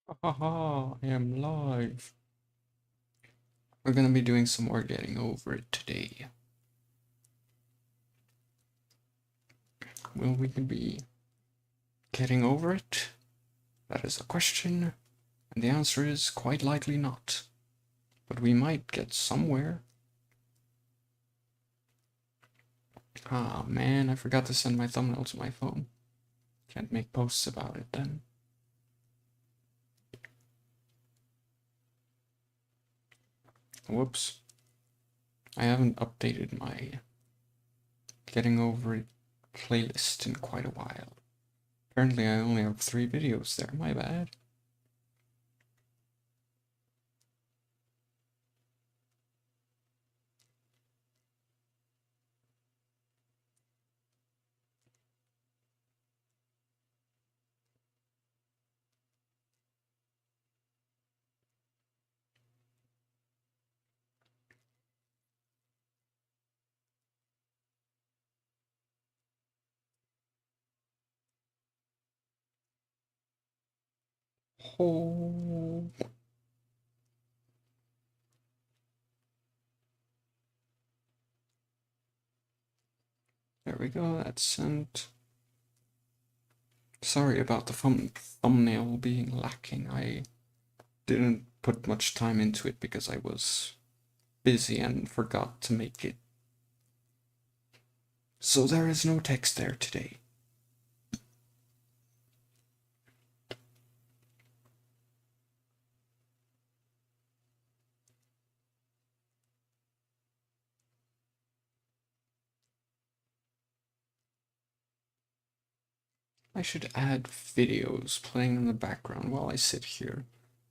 Haha, I am live. We're gonna be doing some more getting over it today. Will we be getting over it? That is a question, and the answer is quite likely not. But we might get somewhere. Ah man, I forgot to send my thumbnail to my phone. Can't make posts about it then. Whoops. I haven't updated my getting over it playlist in quite a while. Apparently I only have 3 videos there, my bad. Oh. There we go, that's sent. Sorry about the thumbnail being lacking. I didn't put much time into it because I was busy and forgot to make it. So there is no text there today. I should add videos playing in the background while I sit here,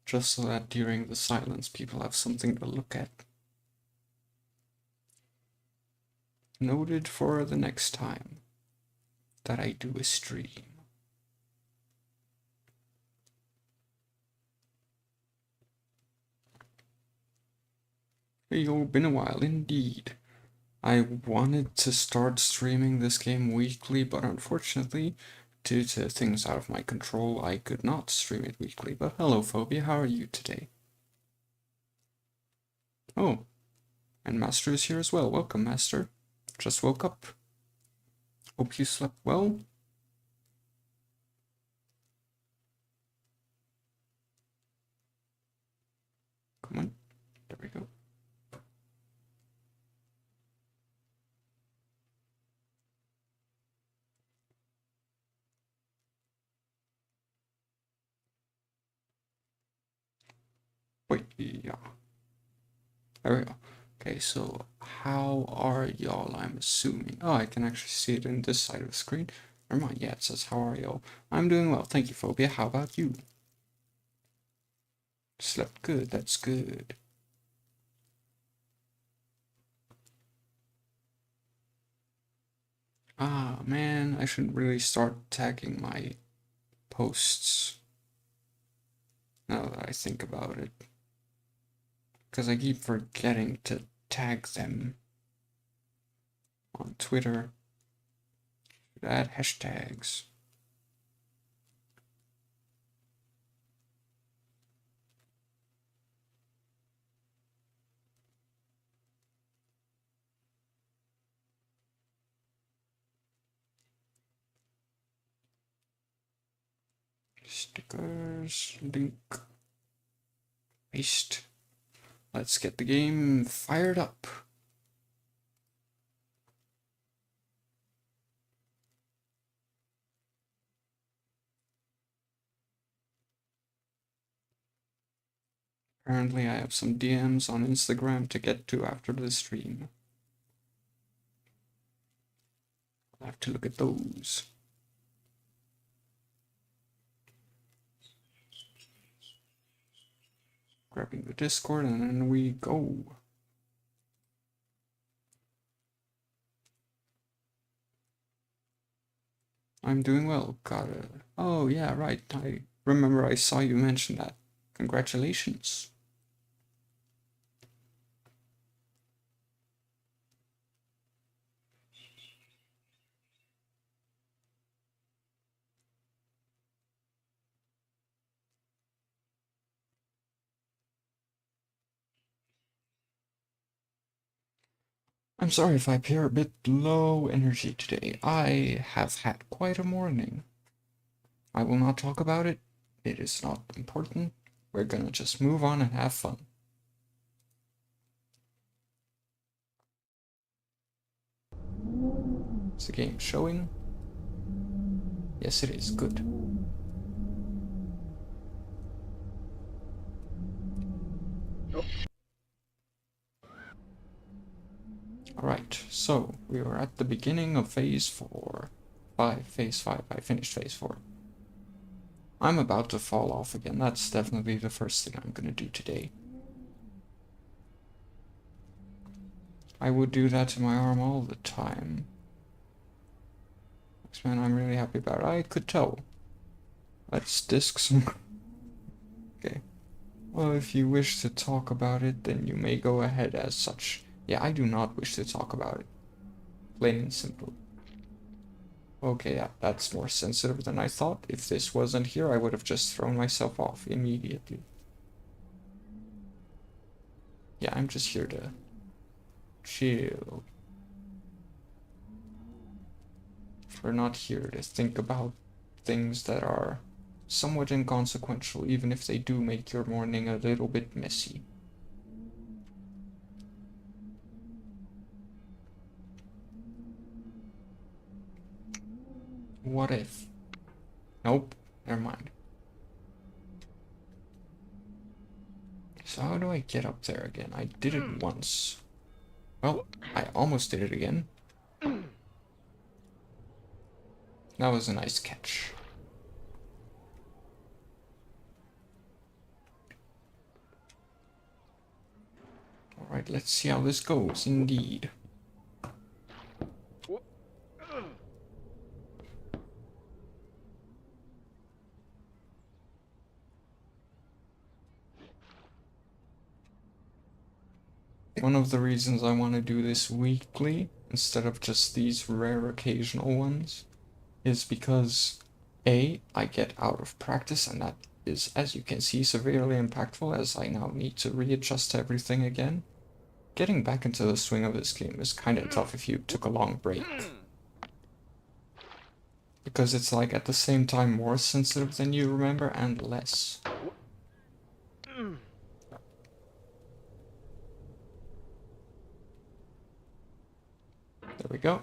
just so that during the silence people have something to look at. Noted for the next time that I do a stream. Hey yo, been a while indeed. I wanted to start streaming this game weekly, but unfortunately, due to things out of my control, I could not stream it weekly. But hello, Phobia, how are you today? Oh, and Master is here as well. Welcome, Master. Just woke up. Hope you slept well. Come on. There we go. Wait, yeah. There we go. Okay, so how are y'all? I'm assuming. Oh, I can actually see it in this side of the screen. Never mind. Yeah, it says, how are y'all? I'm doing well. Thank you, Phobia. How about you? Slept good. That's good. Ah, man, I should really start tagging my posts now that I think about it. Because I keep forgetting to tag them on Twitter. Should add hashtags. Stickers, link, paste. Let's get the game fired up. Apparently, I have some DMs on Instagram to get to after the stream. I'll have to look at those. Grabbing the Discord, and then we go. I'm doing well. Got it. Oh, yeah, right. I remember I saw you mention that. Congratulations. I'm sorry if I appear a bit low energy today. I have had quite a morning. I will not talk about it. It is not important. We're gonna just move on and have fun. Is the game showing? Yes, it is. Good. Alright, so we are at the beginning of phase 4. Phase 5. I finished phase 4. I'm about to fall off again. That's definitely the first thing I'm gonna do today. I would do that to my arm all the time. X-Men, I'm really happy about it. I could tell. That's discs. Okay. Well, if you wish to talk about it, then you may go ahead as such. Yeah, I do not wish to talk about it. Plain and simple. Okay, yeah, that's more sensitive than I thought. If this wasn't here, I would have just thrown myself off immediately. Yeah, I'm just here to chill. We're not here to think about things that are somewhat inconsequential, even if they do make your morning a little bit messy. What if? Nope, never mind. So how do I get up there again? I did it once. Well, I almost did it again. That was a nice catch. Alright, let's see how this goes, indeed. One of the reasons I want to do this weekly, instead of just these rare occasional ones, is because A, I get out of practice, and that is, as you can see, severely impactful as I now need to readjust to everything again. Getting back into the swing of this game is kind of tough if you took a long break. Because it's like at the same time more sensitive than you remember and less. There we go.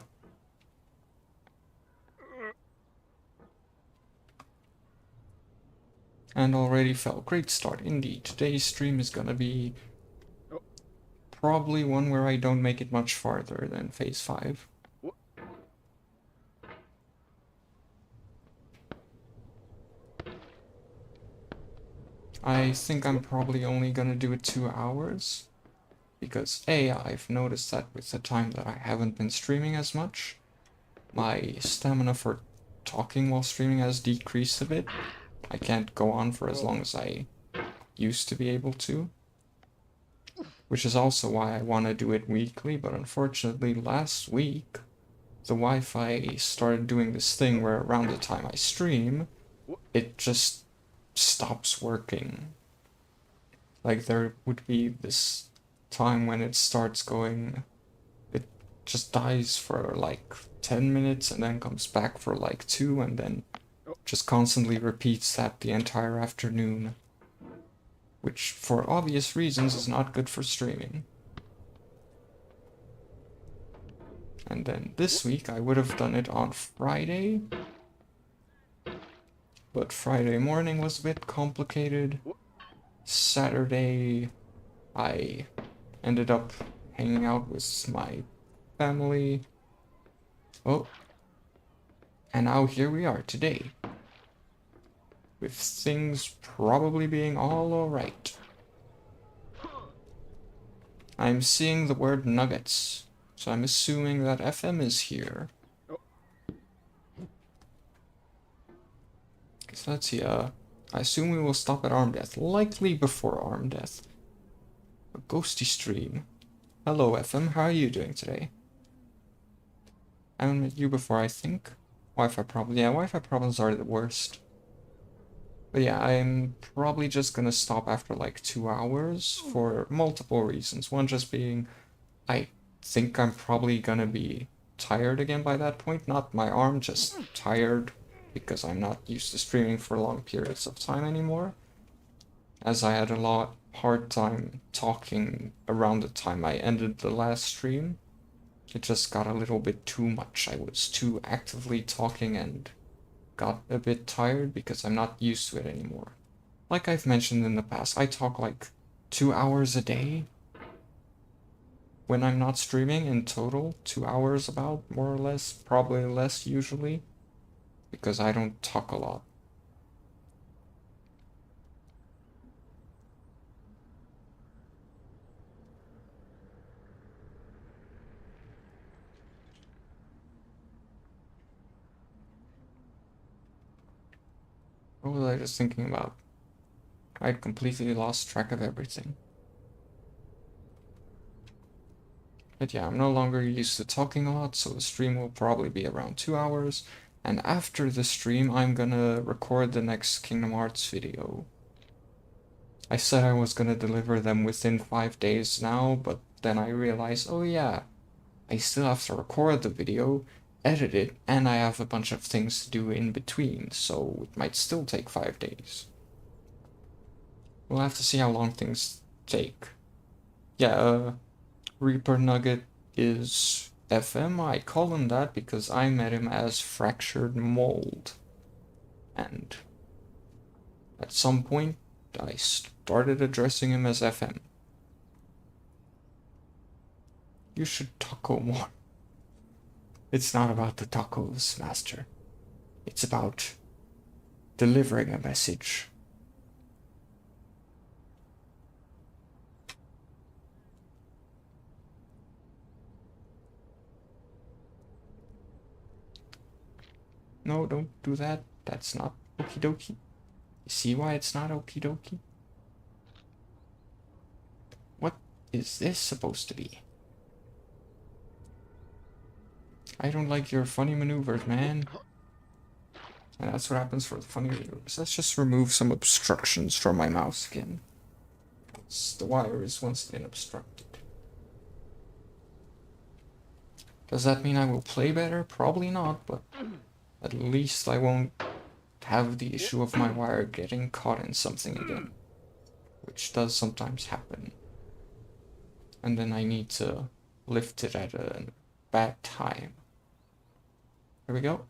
And already fell. Great start indeed. Today's stream is gonna be probably one where I don't make it much farther than phase 5. I think I'm probably only gonna do it 2 hours. Because A, I've noticed that with the time that I haven't been streaming as much, my stamina for talking while streaming has decreased a bit. I can't go on for as long as I used to be able to. Which is also why I want to do it weekly, but unfortunately last week, the Wi-Fi started doing this thing where around the time I stream, it just stops working. Like there would be this time when it starts going, it just dies for like 10 minutes and then comes back for like 2 and then just constantly repeats that the entire afternoon. Which, for obvious reasons, is not good for streaming. And then this week I would have done it on Friday. But Friday morning was a bit complicated. Saturday I ended up hanging out with my family. Oh. And now here we are today. With things probably being all alright. I'm seeing the word nuggets, so I'm assuming that FM is here. So let's see, I assume we will stop at Arm Death, likely before Arm Death. A ghosty stream. Hello FM, how are you doing today? I haven't met you before, I think. Wi-Fi problems, yeah, Wi-Fi problems are the worst. But yeah, I'm probably just gonna stop after like 2 hours for multiple reasons. One just being, I think I'm probably gonna be tired again by that point. Not my arm, just tired because I'm not used to streaming for long periods of time anymore. As I had a lot hard time talking around the time I ended the last stream. It just got a little bit too much. I was too actively talking and got a bit tired because I'm not used to it anymore. Like I've mentioned in the past, I talk like 2 hours a day when I'm not streaming in total. 2 hours about, more or less, probably less usually, because I don't talk a lot. What was I just thinking about? I'd completely lost track of everything. But yeah, I'm no longer used to talking a lot, so the stream will probably be around 2 hours. And after the stream, I'm gonna record the next Kingdom Hearts video. I said I was gonna deliver them within 5 days now, but then I realized, oh yeah, I still have to record the video, edit it, and I have a bunch of things to do in between, so it might still take 5 days. We'll have to see how long things take. Yeah, Reaper Nugget is FM. I call him that because I met him as Fractured Mold. And at some point, I started addressing him as FM. You should taco more. It's not about the tacos, Master. It's about delivering a message. No, don't do that. That's not okie dokie. You see why it's not okie dokie? What is this supposed to be? I don't like your funny maneuvers, man. And that's what happens for the funny maneuvers. Let's just remove some obstructions from my mouse again. The wire is once again obstructed. Does that mean I will play better? Probably not, but at least I won't have the issue of my wire getting caught in something again. Which does sometimes happen. And then I need to lift it at a bad time. Here we go.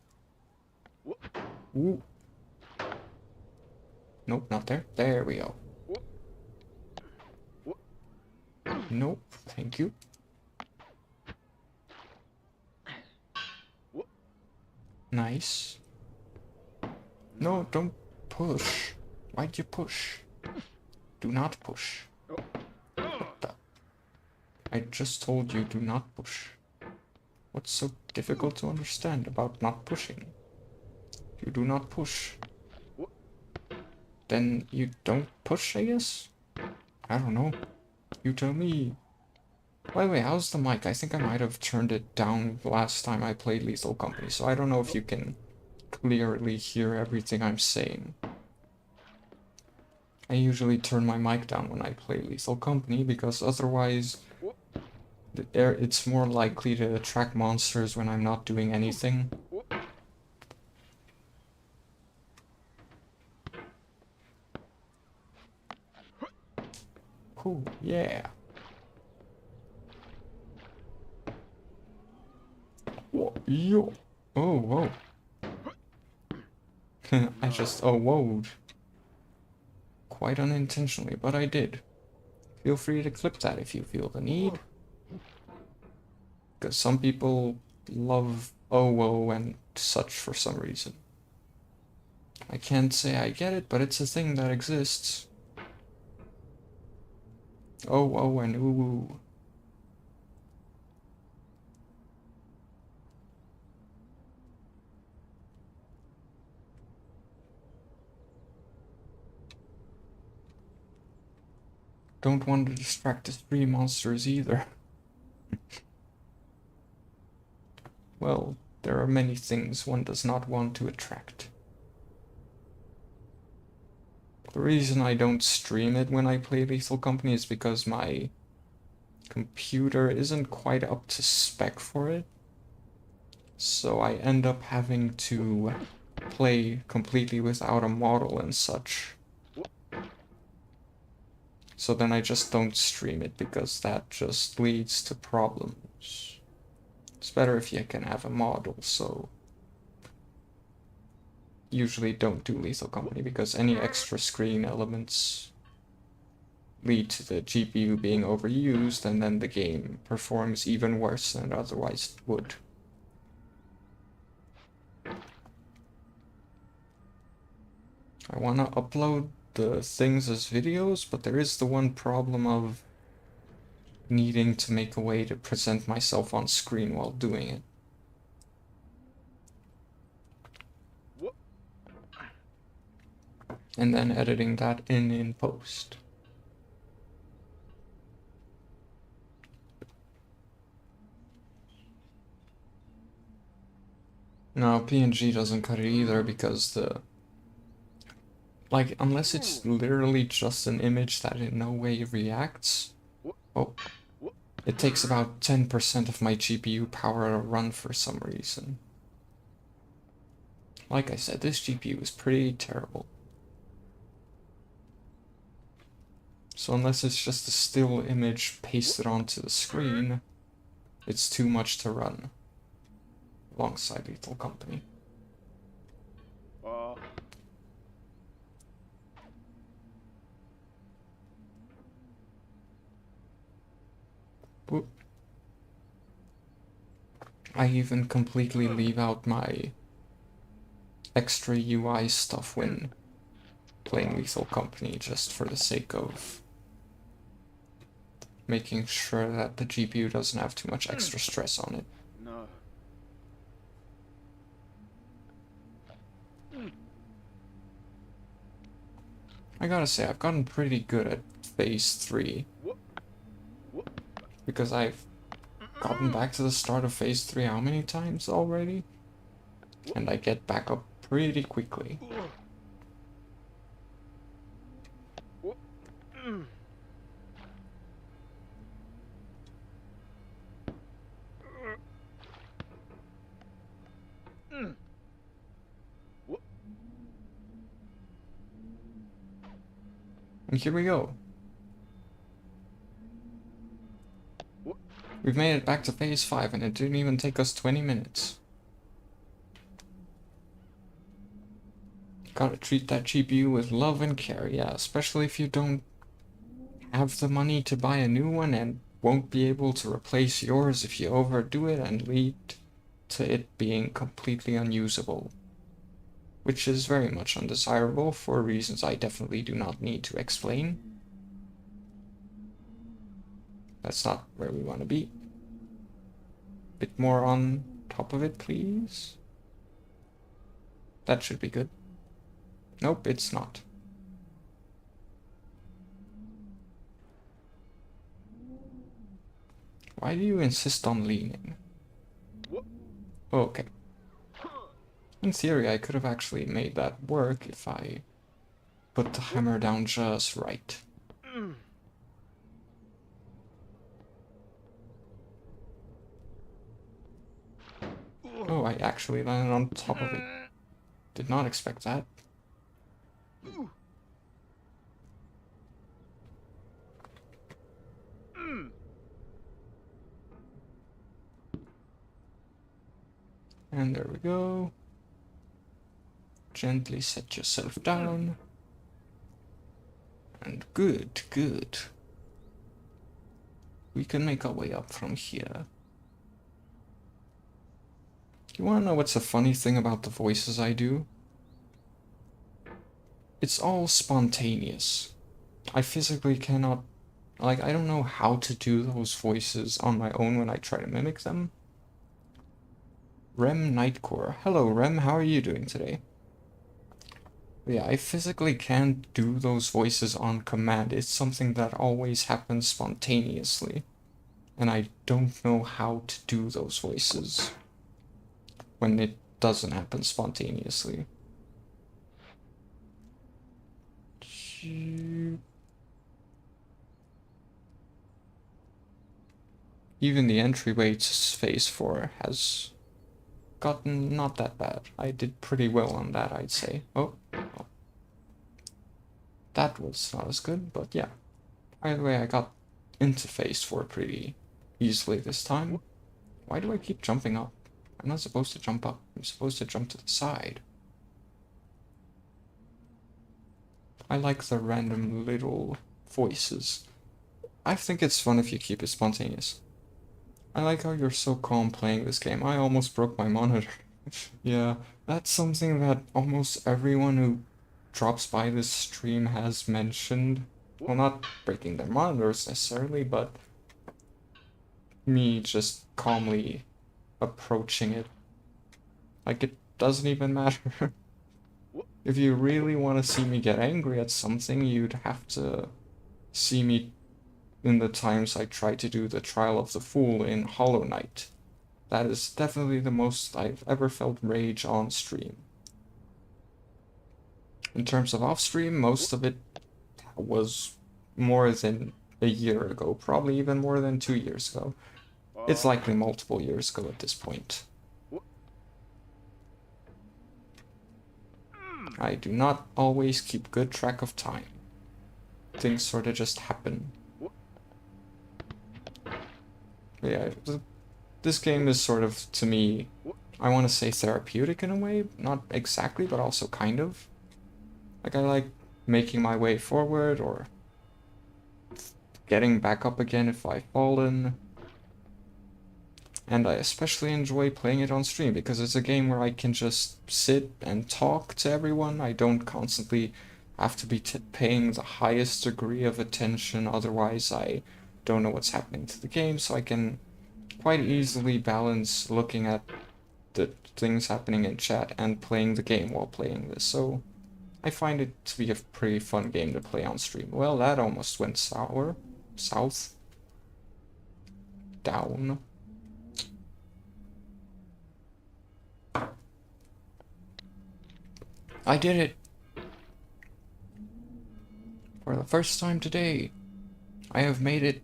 Ooh. Nope, not there. There we go. Nope, thank you. Nice. No, don't push. Why'd you push? Do not push. What the? I just told you do not push. What's so difficult to understand about not pushing? If you do not push, then you don't push, I guess? I don't know. You tell me. By the way, how's the mic? I think I might have turned it down last time I played Lethal Company, so I don't know if you can clearly hear everything I'm saying. I usually turn my mic down when I play Lethal Company, because otherwise it's more likely to attract monsters when I'm not doing anything. Cool, yeah. Whoa, yo. Oh, whoa. I just, oh, whoa. Quite unintentionally, but I did. Feel free to clip that if you feel the need. Because some people love oh, whoa and such for some reason. I can't say I get it, but it's a thing that exists. Oh, oh, and ooh. Don't want to distract the stream monsters either. Well, there are many things one does not want to attract. The reason I don't stream it when I play Lethal Company is because my computer isn't quite up to spec for it. So I end up having to play completely without a model and such. So then I just don't stream it because that just leads to problems. It's better if you can have a model, so usually don't do Lethal Company because any extra screen elements lead to the GPU being overused, and then the game performs even worse than it otherwise would. I want to upload the things as videos, but there is the one problem of needing to make a way to present myself on screen while doing it. And then editing that in post. No, PNG doesn't cut it either because like, unless it's literally just an image that in no way reacts. Oh, it takes about 10% of my GPU power to run for some reason. Like I said, this GPU is pretty terrible. So unless it's just a still image pasted onto the screen, it's too much to run alongside Lethal Company. Whoop. I even completely leave out my extra UI stuff when playing Lethal Company just for the sake of making sure that the GPU doesn't have too much extra stress on it. No. I gotta say, I've gotten pretty good at Phase 3. Because I've gotten back to the start of Phase 3 how many times already? And I get back up pretty quickly. And here we go. We've made it back to Phase 5 and it didn't even take us 20 minutes. Gotta treat that GPU with love and care, yeah, especially if you don't have the money to buy a new one and won't be able to replace yours if you overdo it and lead to it being completely unusable. Which is very much undesirable for reasons I definitely do not need to explain. That's not where we want to be. Bit more on top of it, please. That should be good. Nope, it's not. Why do you insist on leaning? Okay. In theory, I could have actually made that work if I put the hammer down just right. Oh, I actually landed on top of it. Did not expect that. And there we go. Gently set yourself down. And good, good. We can make our way up from here. You wanna know what's a funny thing about the voices I do? It's all spontaneous. I physically cannot... Like, I don't know how to do those voices on my own when I try to mimic them. Rem Nightcore. Hello, Rem, how are you doing today? Yeah, I physically can't do those voices on command. It's something that always happens spontaneously. And I don't know how to do those voices when it doesn't happen spontaneously. even the entryway to phase 4 has gotten not that bad. I did pretty well on that, I'd say. Oh, that was not as good, but yeah. Either way, I got into phase 4 pretty easily this time. Why do I keep jumping up? I'm not supposed to jump up. I'm supposed to jump to the side. I like the random little voices. I think it's fun if you keep it spontaneous. I like how you're so calm playing this game. I almost broke my monitor. Yeah, that's something that almost everyone who drops by this stream has mentioned. Well, not breaking their monitors necessarily, but me just calmly approaching it. Like, it doesn't even matter. If you really want to see me get angry at something, you'd have to see me in the times I tried to do the Trial of the Fool in Hollow Knight. That is definitely the most I've ever felt rage on stream. In terms of off-stream, most of it was more than a year ago, probably even more than 2 years ago. It's likely multiple years ago at this point. I do not always keep good track of time. Things sort of just happen. But yeah, this game is sort of, to me, I want to say therapeutic in a way. Not exactly, but also kind of. Like, I like making my way forward, or getting back up again if I've fallen. And I especially enjoy playing it on stream, because it's a game where I can just sit and talk to everyone. I don't constantly have to be paying the highest degree of attention, otherwise I don't know what's happening to the game, so I can quite easily balance looking at the things happening in chat and playing the game while playing this. So I find it to be a pretty fun game to play on stream. Well, that almost went sour. South. Down. I did it! For the first time today, I have made it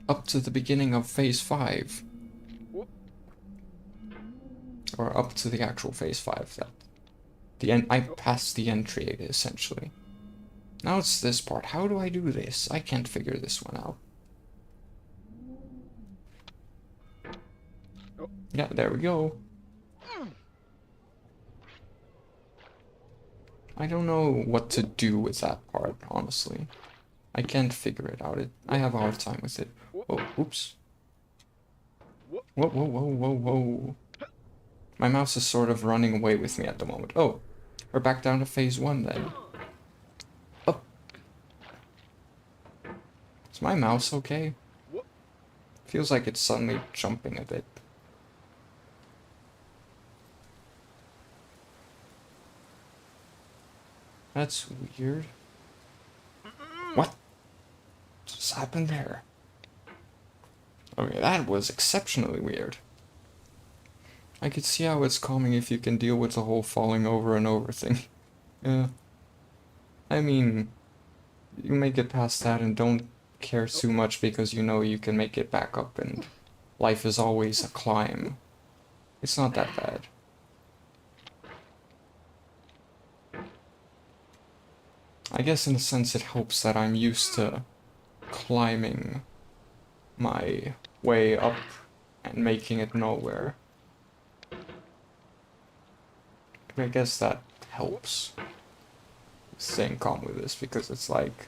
up to the beginning of phase 5. Or up to the actual phase 5. I passed the entry, essentially. Now it's this part. How do I do this? I can't figure this one out. Yeah, there we go. I don't know what to do with that part, honestly. I can't figure it out. I have a hard time with it. Oh, oops. Whoa, whoa, whoa, whoa, whoa. My mouse is sort of running away with me at the moment. Oh, we're back down to phase 1 then. Up. Is my mouse okay? Feels like it's suddenly jumping a bit. That's weird. What just happened there? Okay, that was exceptionally weird. I could see how it's calming if you can deal with the whole falling over and over thing. Yeah. I mean, you may get past that and don't care too much because you know you can make it back up and life is always a climb. It's not that bad. I guess in a sense it helps that I'm used to climbing my way up and making it nowhere. I guess that helps staying calm with this, because it's like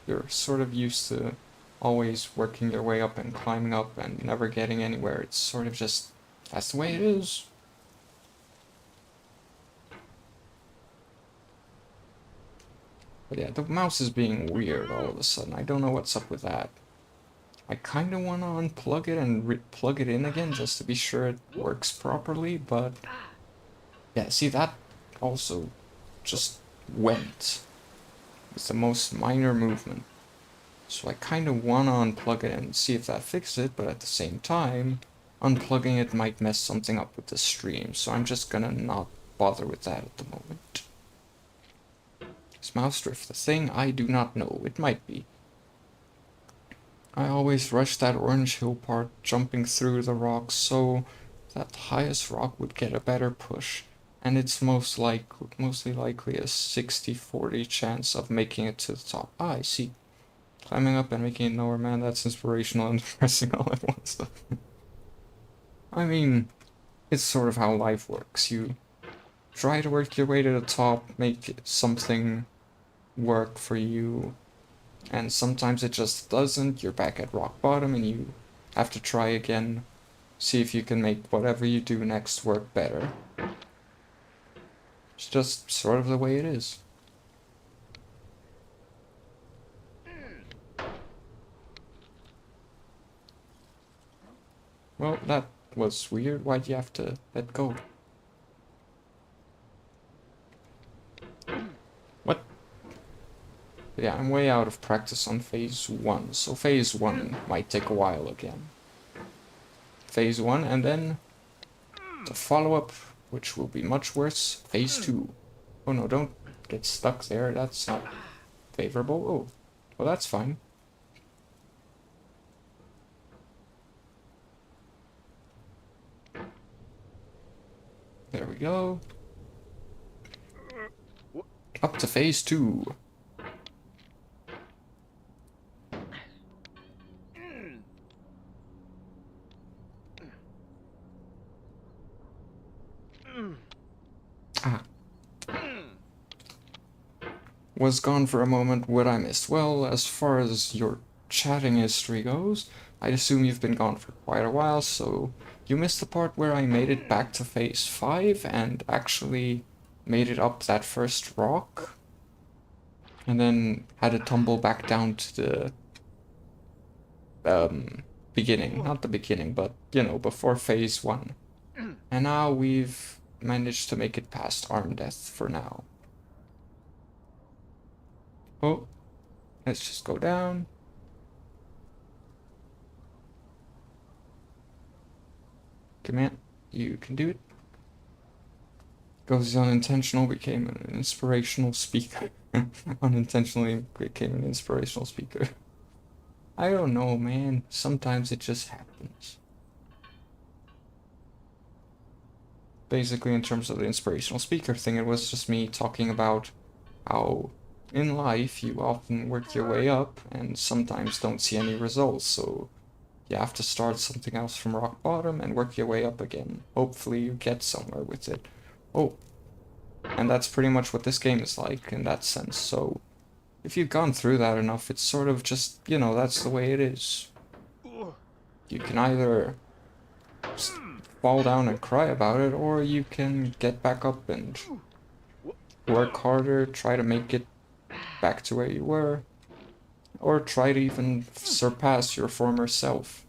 you're sort of used to always working your way up and climbing up and never getting anywhere. It's sort of just, that's the way it is. But yeah, the mouse is being weird all of a sudden. I don't know what's up with that. I kind of want to unplug it and plug it in again just to be sure it works properly, but yeah, see, that also just went. It's the most minor movement. So I kind of want to unplug it and see if that fixes it, but at the same time, unplugging it might mess something up with the stream, so I'm just gonna not bother with that at the moment. Is mouse drift a thing? I do not know. It might be. I always rush that orange hill part, jumping through the rocks so that the highest rock would get a better push. And it's mostly likely a 60-40 chance of making it to the top. Ah, I see. Climbing up and making it lower, man, that's inspirational and depressing all at once. I mean, it's sort of how life works. You try to work your way to the top, make something work for you, and sometimes it just doesn't. You're back at rock bottom and you have to try again, see if you can make whatever you do next work better. It's just sort of the way it is. Well, that was weird. Why'd you have to let go? What? Yeah, I'm way out of practice on phase 1, so phase 1 might take a while again. Phase 1, and then the follow-up, which will be much worse, phase 2. Oh no, don't get stuck there, that's not favorable. Oh, well that's fine. There we go. Up to phase 2. Ah. Was gone for a moment. What I missed? Well, as far as your chatting history goes, I'd assume you've been gone for quite a while, so you missed the part where I made it back to phase 5 and actually made it up that first rock. And then had to tumble back down to the beginning. Not the beginning, but, you know, before phase 1. And now we've managed to make it past Arm Death for now. Oh, let's just go down. Come on, you can do it. Goes unintentional, became an inspirational speaker. Unintentionally became an inspirational speaker. I don't know, man. Sometimes it just happens. Basically, in terms of the inspirational speaker thing, it was just me talking about how in life you often work your way up and sometimes don't see any results, so you have to start something else from rock bottom and work your way up again. Hopefully you get somewhere with it. Oh, and that's pretty much what this game is like in that sense, so if you've gone through that enough, it's sort of just, you know, that's the way it is. You can either fall down and cry about it, or you can get back up and work harder, try to make it back to where you were, or try to even surpass your former self.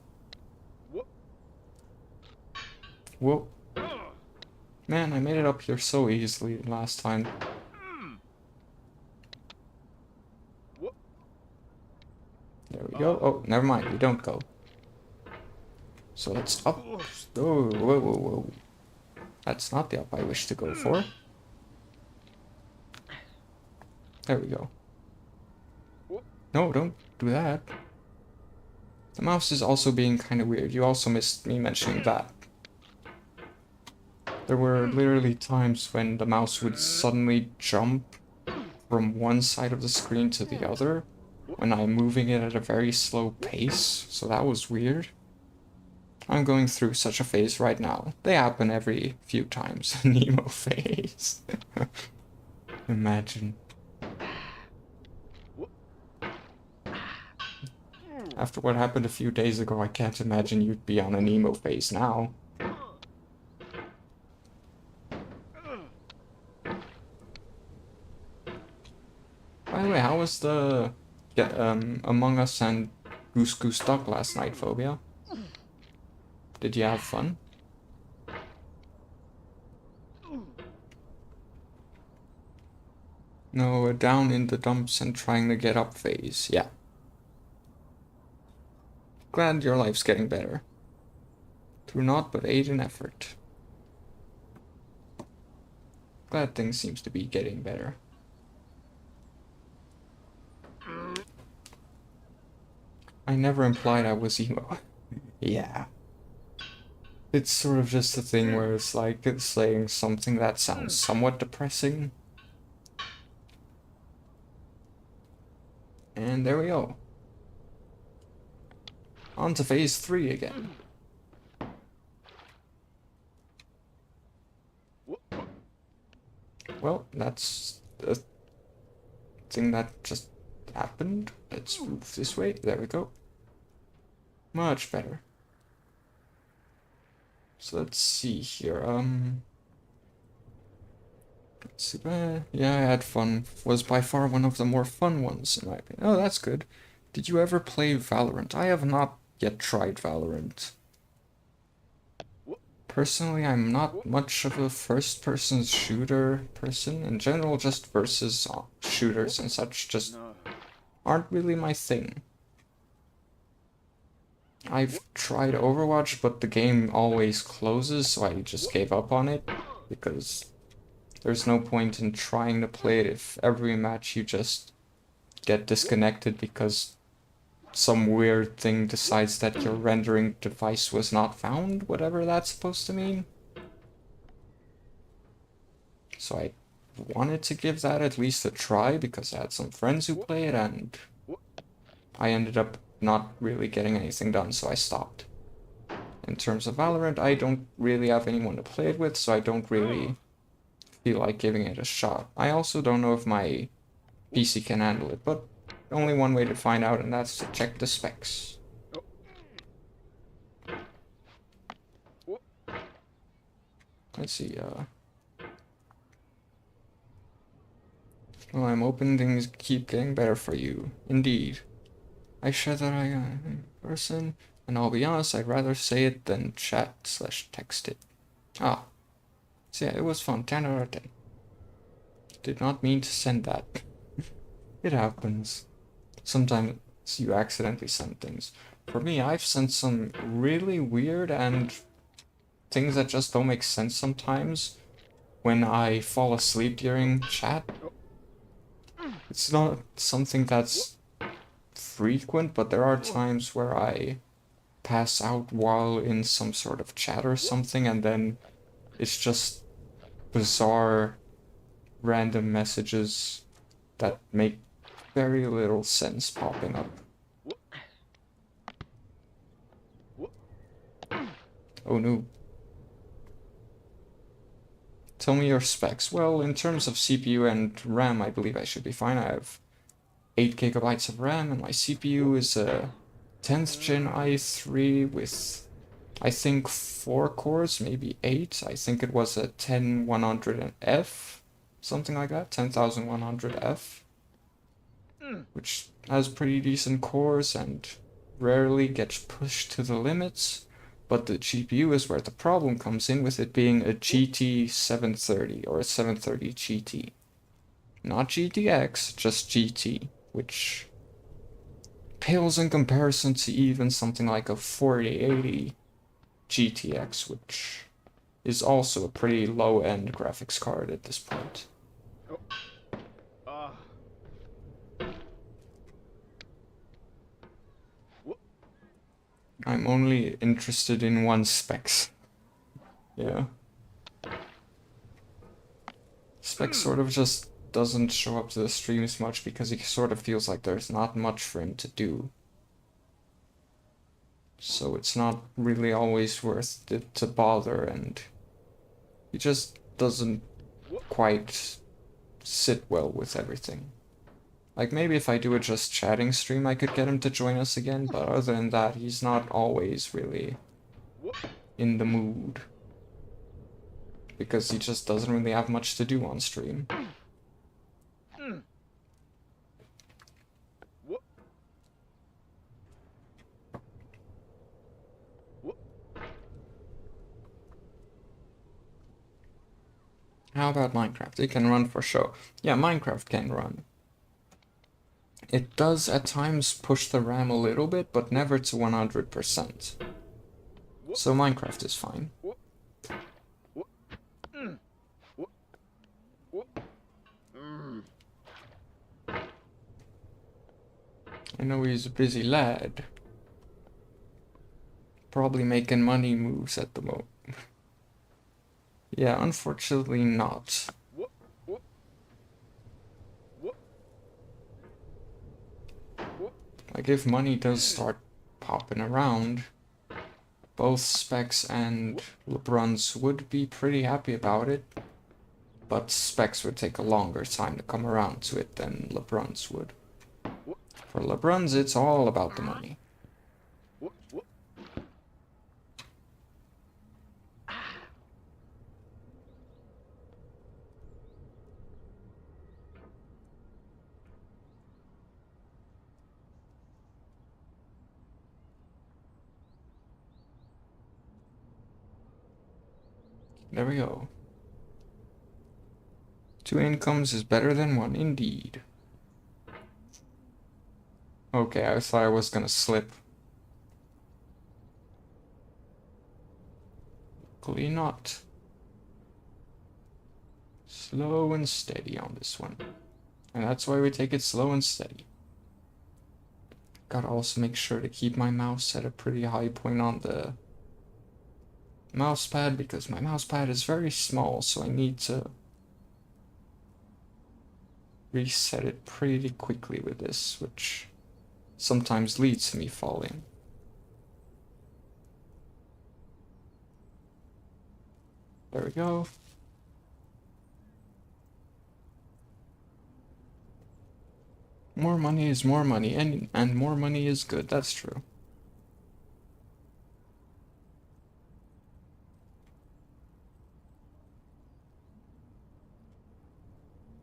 Whoa. Man, I made it up here so easily last time. There we go. Oh, never mind, we don't go. So let's up. Oh, whoa, whoa, whoa. That's not the up I wish to go for. There we go. No, don't do that. The mouse is also being kind of weird. You also missed me mentioning that. There were literally times when the mouse would suddenly jump from one side of the screen to the other when I'm moving it at a very slow pace, so that was weird. I'm going through such a phase right now. They happen every few times. Nemo phase. Imagine. After what happened a few days ago, I can't imagine you'd be on a Nemo phase now. By the way, how was the Among Us and Goose Goose Duck last night, Phobia? Did you have fun? No, down in the dumps and trying to get up phase, yeah. Glad your life's getting better. Through naught but aid and effort. Glad things seems to be getting better. I never implied I was emo. Yeah. It's sort of just a thing where it's like it's saying something that sounds somewhat depressing. And there we go. On to phase 3 again. Well, that's a thing that just happened. Let's move this way. There we go. Much better. So let's see here. Yeah, I had fun. Was by far one of the more fun ones, in my opinion. Oh, that's good. Did you ever play Valorant? I have not yet tried Valorant. Personally, I'm not much of a first-person shooter person. In general, just versus shooters and such just aren't really my thing. I've tried Overwatch, but the game always closes, so I just gave up on it, because there's no point in trying to play it if every match you just get disconnected because some weird thing decides that your rendering device was not found, whatever that's supposed to mean. So I wanted to give that at least a try because I had some friends who play it, and I ended up not really getting anything done, so I stopped. In terms of Valorant, I don't really have anyone to play it with, so I don't really feel like giving it a shot. I also don't know if my PC can handle it, but only one way to find out, and that's to check the specs. Let's see, well, I'm hoping things keep getting better for you. Indeed. I share that I in person, and I'll be honest, I'd rather say it than chat/text it. Ah, so yeah, it was fun. 10 out of 10. Did not mean to send that. It happens. Sometimes you accidentally send things. For me, I've sent some really weird and things that just don't make sense sometimes when I fall asleep during chat. It's not something that's frequent, but there are times where I pass out while in some sort of chat or something, and then it's just bizarre random messages that make very little sense popping up. Oh no. Tell me your specs. Well, in terms of CPU and RAM, I believe I should be fine. I have 8 gigabytes of RAM, and my CPU is a 10th gen i3 with, I think, 4 cores, maybe 8. I think it was a 10100F, something like that, 10100F, which has pretty decent cores and rarely gets pushed to the limits. But the GPU is where the problem comes in, with it being a GT 730 or a 730 GT. Not GTX, just GT, which pales in comparison to even something like a 4080 GTX, which is also a pretty low-end graphics card at this point. I'm only interested in one specs. Yeah. Specs sort of just doesn't show up to the streams much because he sort of feels like there's not much for him to do. So it's not really always worth it to bother, and he just doesn't quite sit well with everything. Like, maybe if I do a just chatting stream, I could get him to join us again, but other than that, he's not always really in the mood. Because he just doesn't really have much to do on stream. How about Minecraft? It can run for sure. Yeah, Minecraft can run. It does at times push the RAM a little bit, but never to 100%. So Minecraft is fine. I know he's a busy lad. probably making money moves at the moment. Yeah, unfortunately not. Like, if money does start popping around, both Specs and LeBruns would be pretty happy about it, but Specs would take a longer time to come around to it than LeBruns would. For LeBruns, it's all about the money. There we go. 2 incomes is better than 1, indeed. Okay, I thought I was gonna slip. Luckily not. Slow and steady on this one. And that's why we take it slow and steady. Gotta also make sure to keep my mouse at a pretty high point on the mouse pad, because my mouse pad is very small, so I need to reset it pretty quickly with this, which sometimes leads to me falling. There we go. More money is more money, and more money is good, that's true.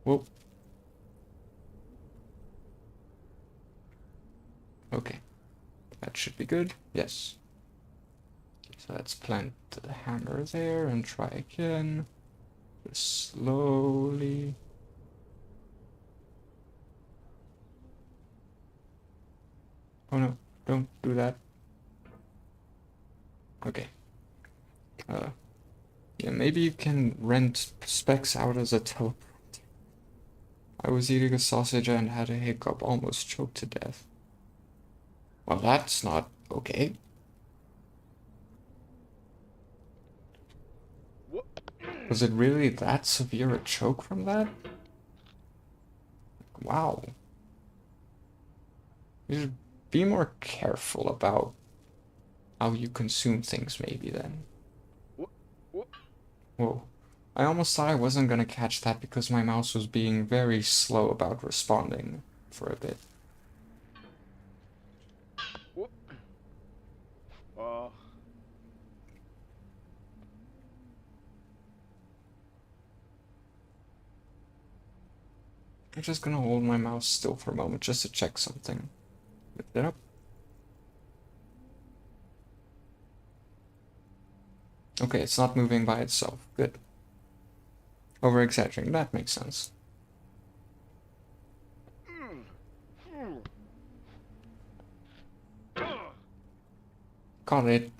Whoa. Okay. That should be good. Yes. So let's plant the hammer there and try again. Just slowly. Oh no, don't do that. Okay. Yeah, maybe you can rent Specs out as a teleporter. I was eating a sausage and had a hiccup, almost choked to death. Well, that's not okay. Was it really that severe a choke from that? Wow. You should be more careful about how you consume things, maybe, then. Whoa. I almost thought I wasn't gonna catch that because my mouse was being very slow about responding for a bit. I'm just gonna hold my mouse still for a moment just to check something. Lift it up. Okay, it's not moving by itself. Good. Over-exaggerating, that makes sense. Got it.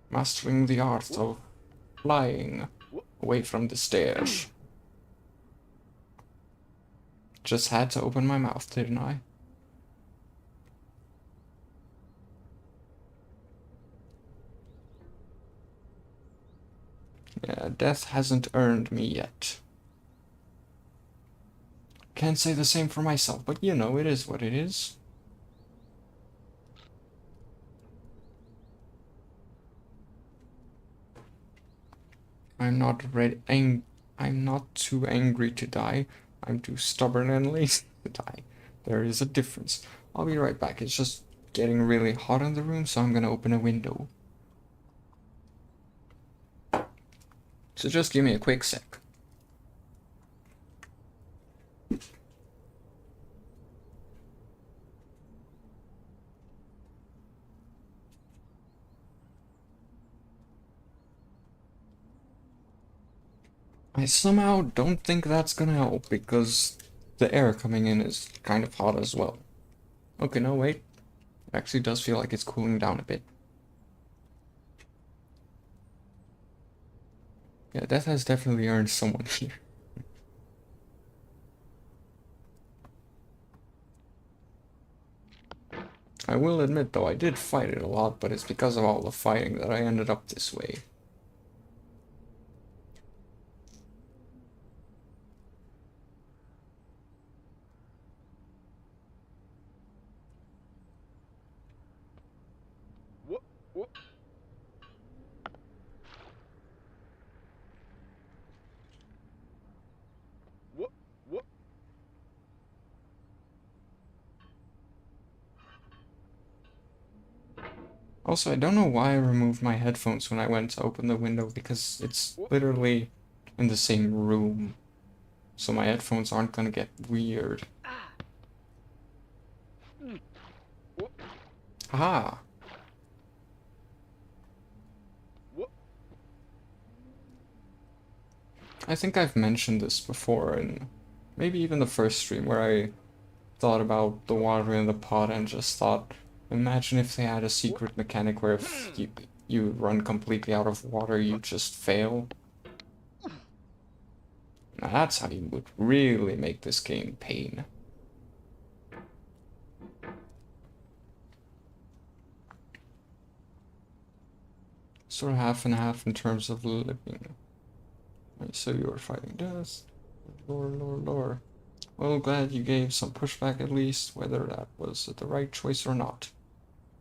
Mastering the art of flying away from the stairs. Just had to open my mouth, didn't I? Yeah, death hasn't earned me yet. Can't say the same for myself, but you know, it is what it is. I'm not ready. I'm not too angry to die. I'm too stubborn and lazy to die. There is a difference. I'll be right back. It's just getting really hot in the room, so I'm gonna open a window. So just give me a quick sec. I somehow don't think that's gonna help because the air coming in is kind of hot as well. Okay, no, wait. It actually does feel like it's cooling down a bit. Yeah, death has definitely earned someone here. will admit though, I did fight it a lot, but it's because of all the fighting that I ended up this way. Also, I don't know why I removed my headphones when I went to open the window, because it's literally in the same room. So my headphones aren't gonna get weird. Haha! I think I've mentioned this before in maybe even the first stream where I thought about the water in the pot and just thought, imagine if they had a secret mechanic where if you run completely out of water, you just fail. Now that's how you would really make this game pain. Sort of half and half in terms of living. Right, so you were fighting death. Lore. Well, glad you gave some pushback at least, whether that was the right choice or not.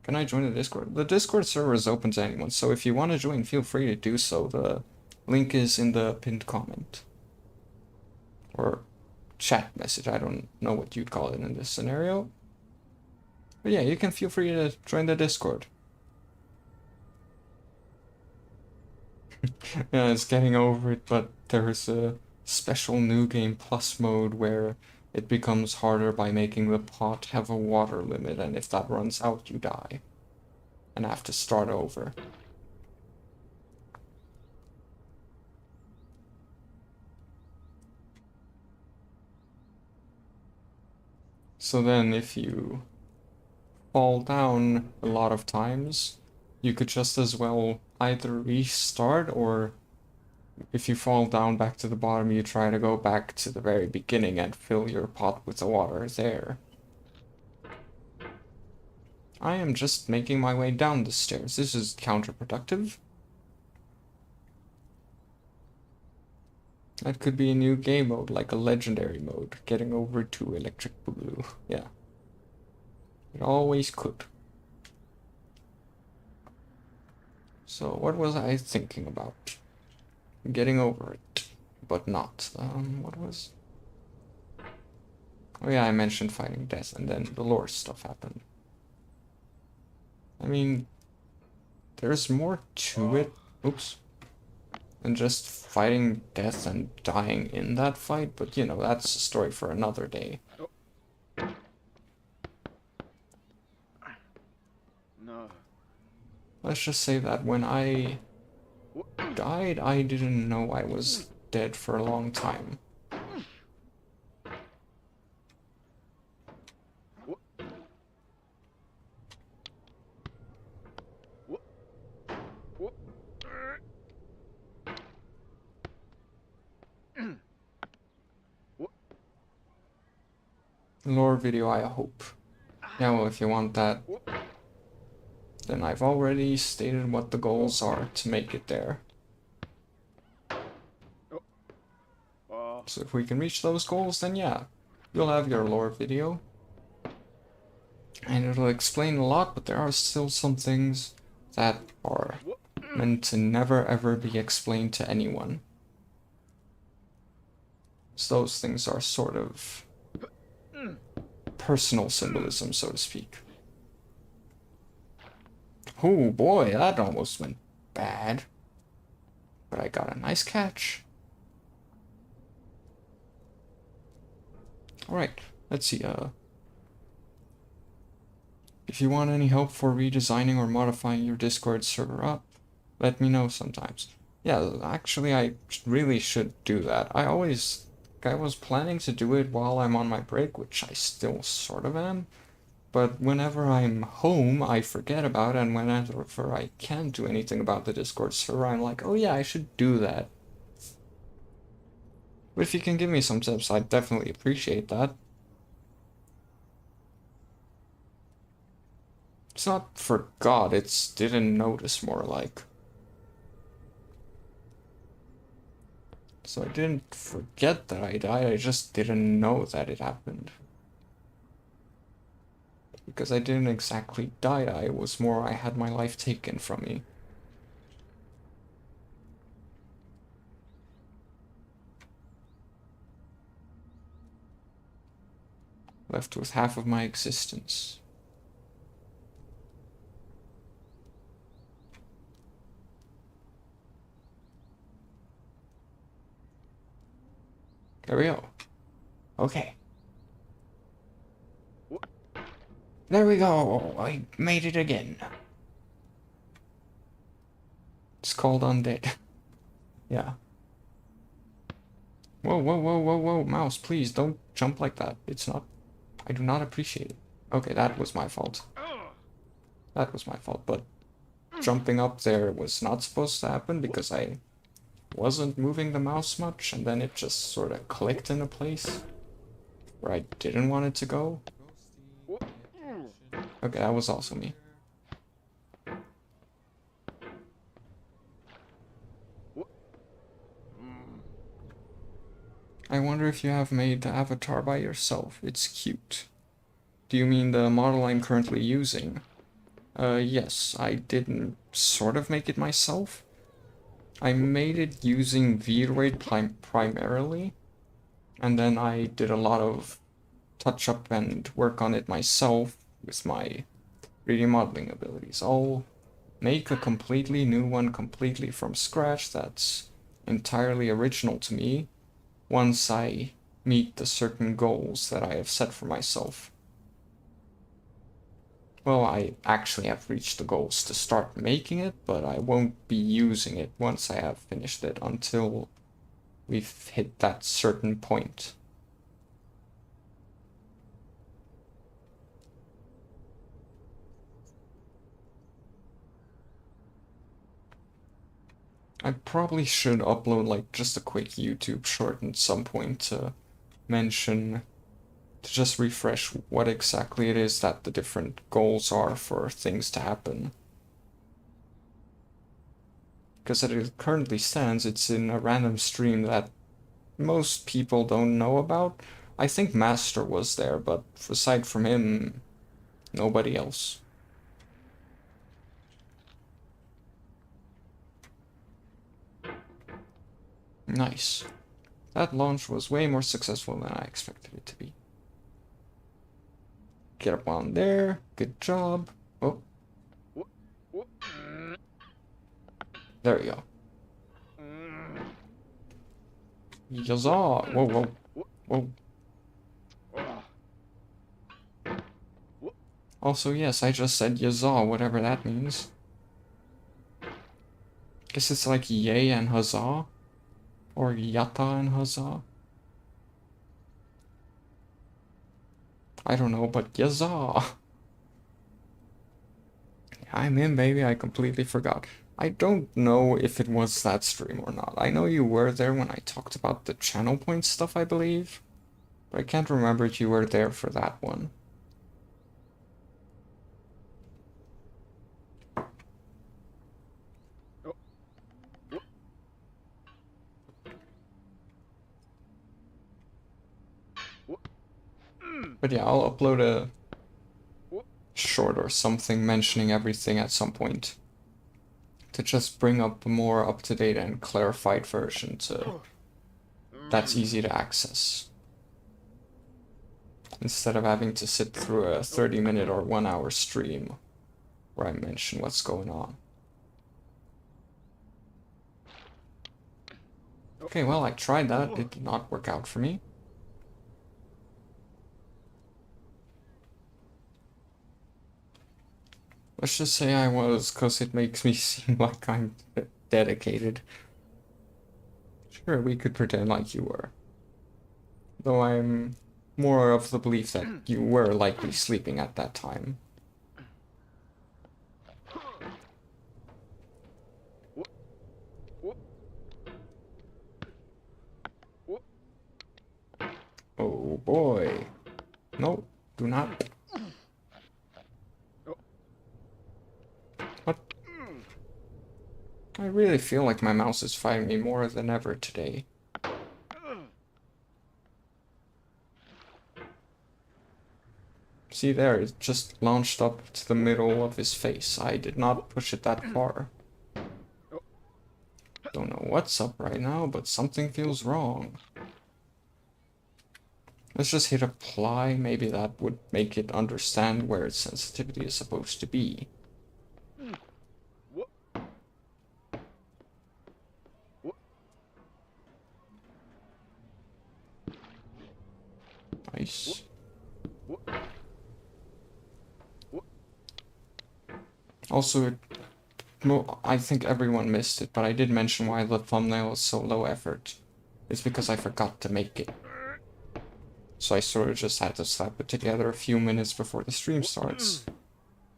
Can I join the Discord? The Discord server is open to anyone, so if you want to join, feel free to do so. The link is in the pinned comment. Or chat message, I don't know what you'd call it in this scenario. But yeah, you can feel free to join the Discord. Yeah, it's getting over it, but there's a special new game plus mode where it becomes harder by making the pot have a water limit, and if that runs out, you die. And have to start over. So then if you fall down a lot of times, you could just as well either restart, or if you fall down back to the bottom, you try to go back to the very beginning and fill your pot with the water there. I am just making my way down the stairs. This is counterproductive. That could be a new game mode, like a legendary mode, getting over to Electric Boogaloo. Yeah. It always could. So what was I thinking about? Getting over it, but not. What was... Oh yeah, I mentioned fighting death, and then the lore stuff happened. I mean, there's more to it, oops, than just fighting death and dying in that fight, but you know, that's a story for another day. No. Let's just say that when I died, I didn't know I was dead for a long time. Lore video, I hope. Yeah, well, if you want that, then I've already stated what the goals are to make it there. So if we can reach those goals, then yeah, you'll have your lore video. And it'll explain a lot, but there are still some things that are meant to never ever be explained to anyone. So those things are sort of personal symbolism, so to speak. Oh boy, that almost went bad. But I got a nice catch. Alright, let's see, if you want any help for redesigning or modifying your Discord server up, let me know sometimes. Yeah, actually I really should do that. I was planning to do it while I'm on my break, which I still sort of am. But whenever I'm home, I forget about it, and whenever I can't do anything about the Discord server, I'm like, oh yeah, I should do that. But if you can give me some tips, I'd definitely appreciate that. It's not forgot, it's didn't notice more like. So I didn't forget that I died, I just didn't know that it happened. Because I didn't exactly die, it was more I had my life taken from me. Left with half of my existence. There we go. Okay. There we go. I made it again. It's called undead. Yeah. Whoa, whoa, whoa, whoa, whoa, mouse, please don't jump like that. It's not... I do not appreciate it. Okay, that was my fault. That was my fault, but jumping up there was not supposed to happen because I wasn't moving the mouse much, and then it just sort of clicked in a place where I didn't want it to go. Okay, that was also me. I wonder if you have made the avatar by yourself. It's cute. Do you mean the model I'm currently using? Yes, I didn't sort of make it myself. I made it using VRoid primarily, and then I did a lot of touch-up and work on it myself with my 3D modeling abilities. I'll make a completely new one completely from scratch that's entirely original to me once I meet the certain goals that I have set for myself. Well, I actually have reached the goals to start making it, but I won't be using it once I have finished it until we've hit that certain point. I probably should upload like just a quick YouTube short at some point to mention, to just refresh what exactly it is that the different goals are for things to happen. Because as it currently stands, it's in a random stream that most people don't know about. I think Master was there, but aside from him, nobody else. Nice. That launch was way more successful than I expected it to be. Get up on there. Good job. Oh. There we go. Yazaa! Whoa, whoa. Whoa. Also, yes, I just said Yazaa, whatever that means. Guess it's like yay and huzzah? Or yatta and huzzah? I don't know, but yazaa! I'm in, baby, I completely forgot. I don't know if it was that stream or not. I know you were there when I talked about the channel point stuff, I believe. But I can't remember if you were there for that one. But yeah, I'll upload a short or something mentioning everything at some point. To just bring up a more up-to-date and clarified version that's easy to access. Instead of having to sit through a 30-minute or 1-hour stream where I mention what's going on. Okay, well, I tried that. It did not work out for me. Let's just say I was, because it makes me seem like I'm dedicated. Sure, we could pretend like you were. Though I'm more of the belief that you were likely sleeping at that time. Oh boy. No, do not. I really feel like my mouse is fighting me more than ever today. See there, it just launched up to the middle of his face. I did not push it that far. Don't know what's up right now, but something feels wrong. Let's just hit apply. Maybe that would make it understand where its sensitivity is supposed to be. Nice. Also, well, I think everyone missed it, but I did mention why the thumbnail is so low effort. It's because I forgot to make it. So I sort of just had to slap it together a few minutes before the stream starts.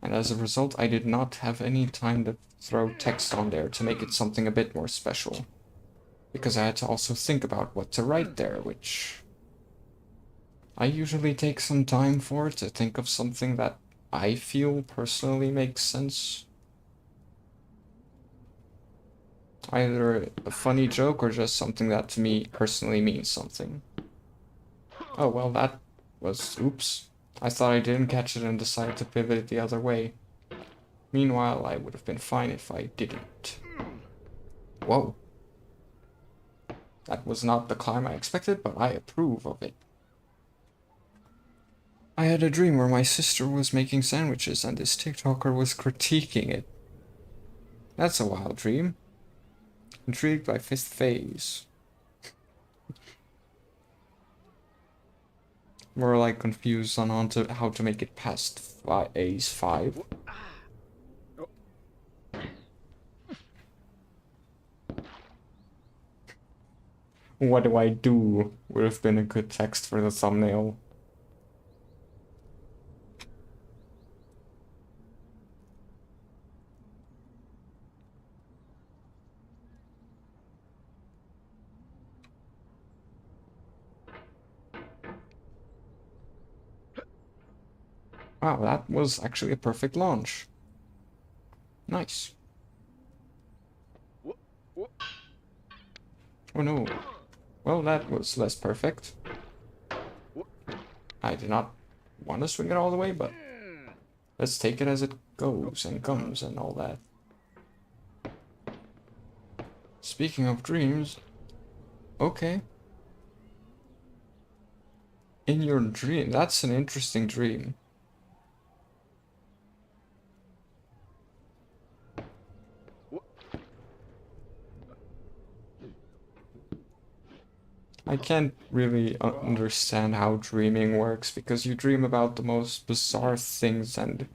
And as a result, I did not have any time to throw text on there to make it something a bit more special. Because I had to also think about what to write there, which I usually take some time for, to think of something that I feel personally makes sense. Either a funny joke or just something that to me personally means something. Oh, well, that was... oops. I thought I didn't catch it and decided to pivot it the other way. Meanwhile, I would have been fine if I didn't. Whoa. That was not the climb I expected, but I approve of it. I had a dream where my sister was making sandwiches and this TikToker was critiquing it. That's a wild dream. Intrigued by fifth phase. More like confused on how to make it past phase 5. What do I do? Would have been a good text for the thumbnail. Wow, that was actually a perfect launch. Nice. Oh no. Well, that was less perfect. I did not want to swing it all the way, but let's take it as it goes and comes and all that. Speaking of dreams, okay. In your dream, that's an interesting dream. I can't really understand how dreaming works, because you dream about the most bizarre things and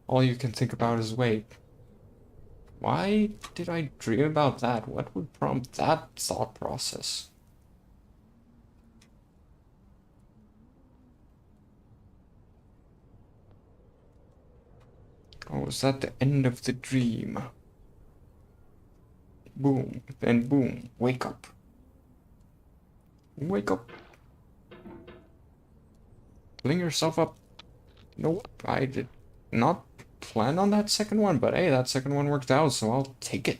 all you can think about is, wait, why did I dream about that? What would prompt that thought process? Oh, is that the end of the dream? Boom, then boom, wake up. Wake up. Clean yourself up. Nope, I did not plan on that second one, but hey, that second one worked out, so I'll take it.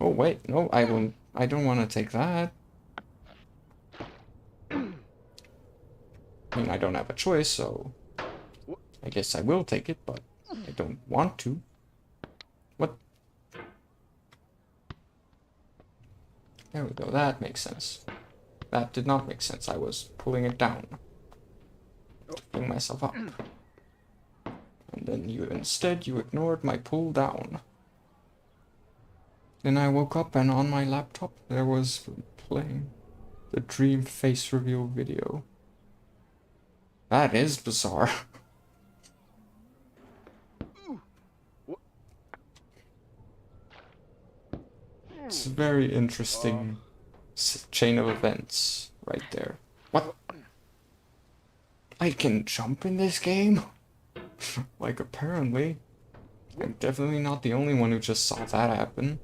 Oh wait, no, I won't. I don't want to take that. I mean, I don't have a choice, so I guess I will take it, but I don't want to. What? There we go, that makes sense. That did not make sense. I was pulling it down. Pulling myself up. And then instead you ignored my pull down. Then I woke up and on my laptop there was playing the dream face reveal video. That is bizarre. It's a very interesting chain of events right there. What? I can jump in this game? Like, apparently. I'm definitely not the only one who just saw that happen.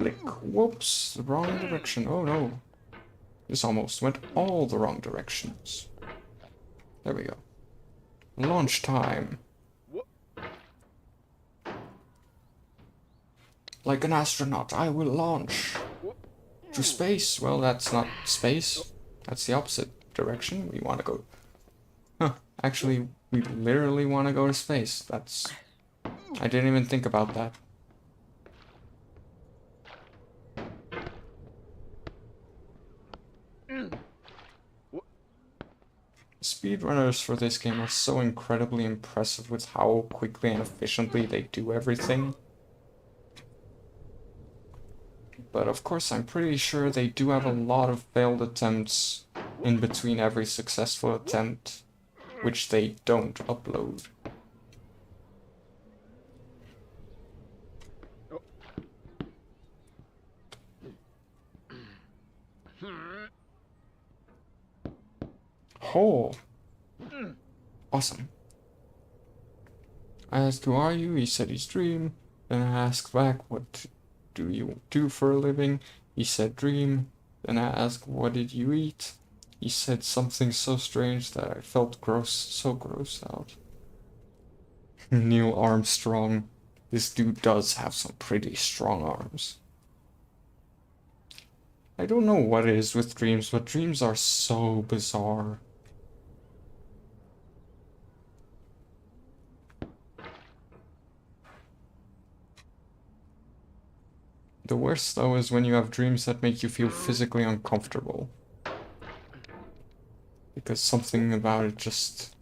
Blick. Whoops, the wrong direction. Oh no. This almost went all the wrong directions. There we go. Launch time. Like an astronaut, I will launch. To space. Well, that's not space. That's the opposite direction. We want to go... Huh. Actually, we literally want to go to space. That's... I didn't even think about that. Speedrunners for this game are so incredibly impressive with how quickly and efficiently they do everything. But of course, I'm pretty sure they do have a lot of failed attempts in between every successful attempt, which they don't upload. Oh! Awesome. I asked, who are you? He said he's Dream. Then I asked back, what do you do for a living? He said Dream. Then I asked, what did you eat? He said something so strange that I felt gross, so grossed out. Neil Armstrong. This dude does have some pretty strong arms. I don't know what it is with dreams, but dreams are so bizarre. The worst, though, is when you have dreams that make you feel physically uncomfortable. Because something about it just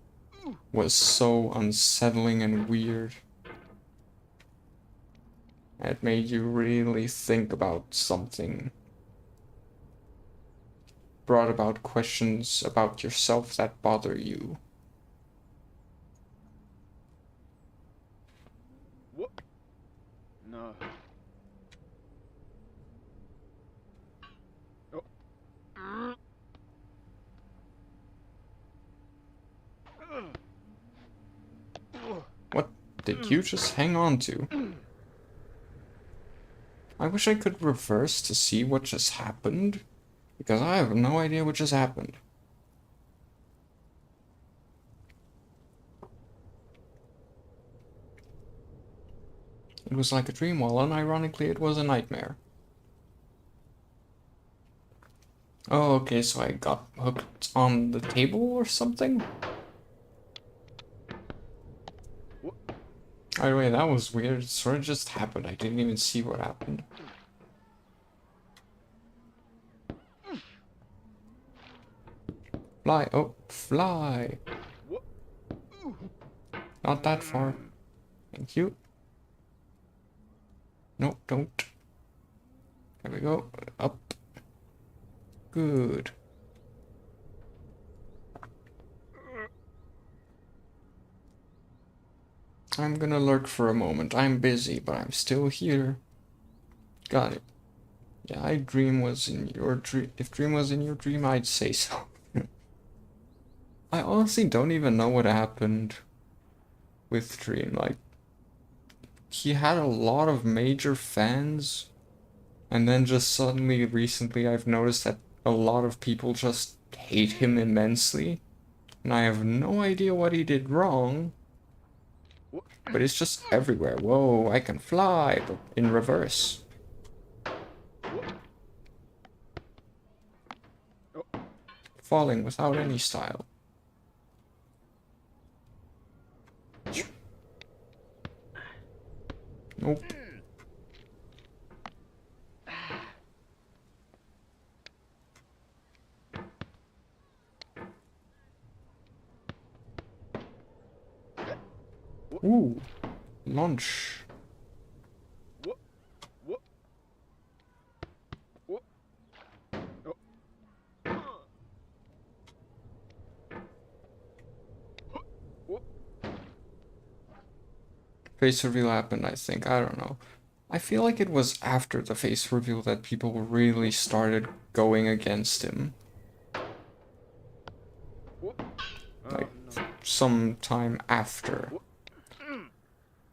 was so unsettling and weird. It made you really think about something. Brought about questions about yourself that bother you. What? No. What did you just hang on to? I wish I could reverse to see what just happened, because I have no idea what just happened. It was like a dream, while unironically it was a nightmare. Oh, okay, so I got hooked on the table or something? By the way, that was weird. It sort of just happened. I didn't even see what happened. Fly. Oh, fly. Not that far. Thank you. No, don't. There we go. Up. Good. I'm gonna lurk for a moment. I'm busy, but I'm still here. Got it. Yeah, Dream was in your dream. If Dream was in your dream, I'd say so. I honestly don't even know what happened with Dream. Like, he had a lot of major fans, and then just suddenly, recently, I've noticed that a lot of people just hate him immensely, and I have no idea what he did wrong. But it's just everywhere. Whoa, I can fly, but in reverse. Falling without any style. Nope. Ooh, launch. Face reveal happened, I think. I don't know. I feel like it was after the face reveal that people really started going against him. Like, some time after.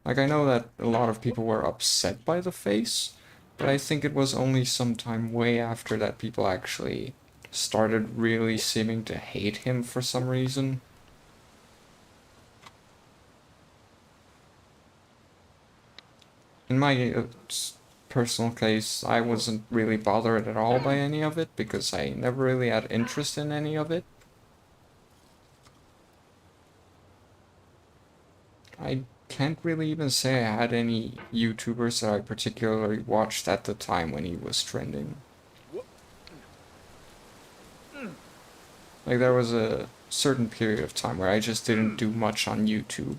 Like, I know that a lot of people were upset by the face, But I think it was only sometime way after that people actually started really seeming to hate him for some reason. In my personal case, I wasn't really bothered at all by any of it because I never really had interest in any of it. I can't really even say I had any YouTubers that I particularly watched at the time when he was trending. Like, there was a certain period of time where I just didn't do much on YouTube.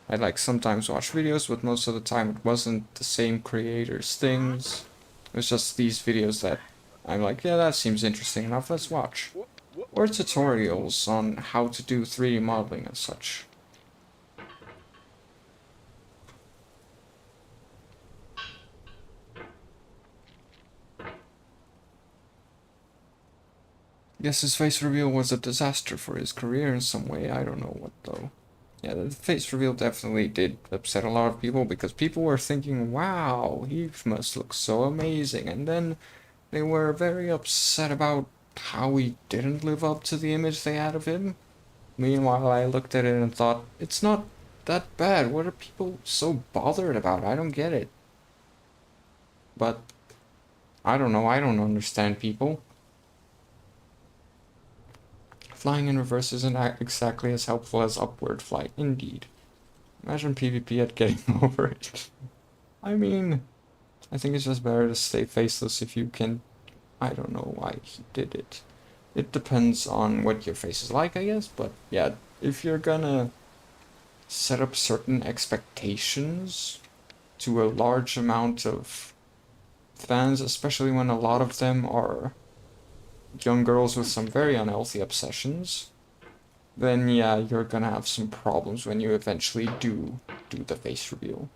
I'd like sometimes watch videos, but most of the time it wasn't the same creators' things. It was just these videos that I'm like, yeah, that seems interesting enough, let's watch. Or tutorials on how to do 3D modeling and such. Yes, his face reveal was a disaster for his career in some way, I don't know what though. Yeah, the face reveal definitely did upset a lot of people because people were thinking, wow, he must look so amazing, and then they were very upset about how he didn't live up to the image they had of him. Meanwhile, I looked at it and thought, it's not that bad. What are people so bothered about? I don't get it. But, I don't know, I don't understand people. Flying in reverse isn't exactly as helpful as upward flight, indeed. Imagine PvP at getting over it. I mean, I think it's just better to stay faceless if you can. I don't know why he did it. It depends on what your face is like, I guess, but yeah, if you're gonna set up certain expectations to a large amount of fans, especially when a lot of them are young girls with some very unhealthy obsessions, then yeah, you're gonna have some problems when you eventually do the face reveal.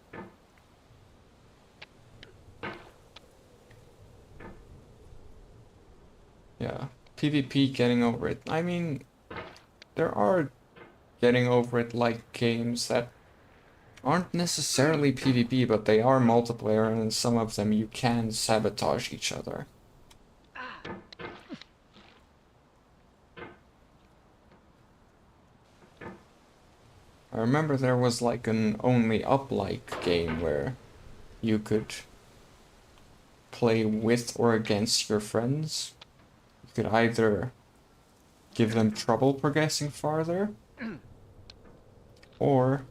Yeah, PvP getting over it. I mean, there are getting over it like games that aren't necessarily PvP, but they are multiplayer, and in some of them you can sabotage each other. I remember there was like an Only Up-like game where you could play with or against your friends. You could either give them trouble progressing farther, or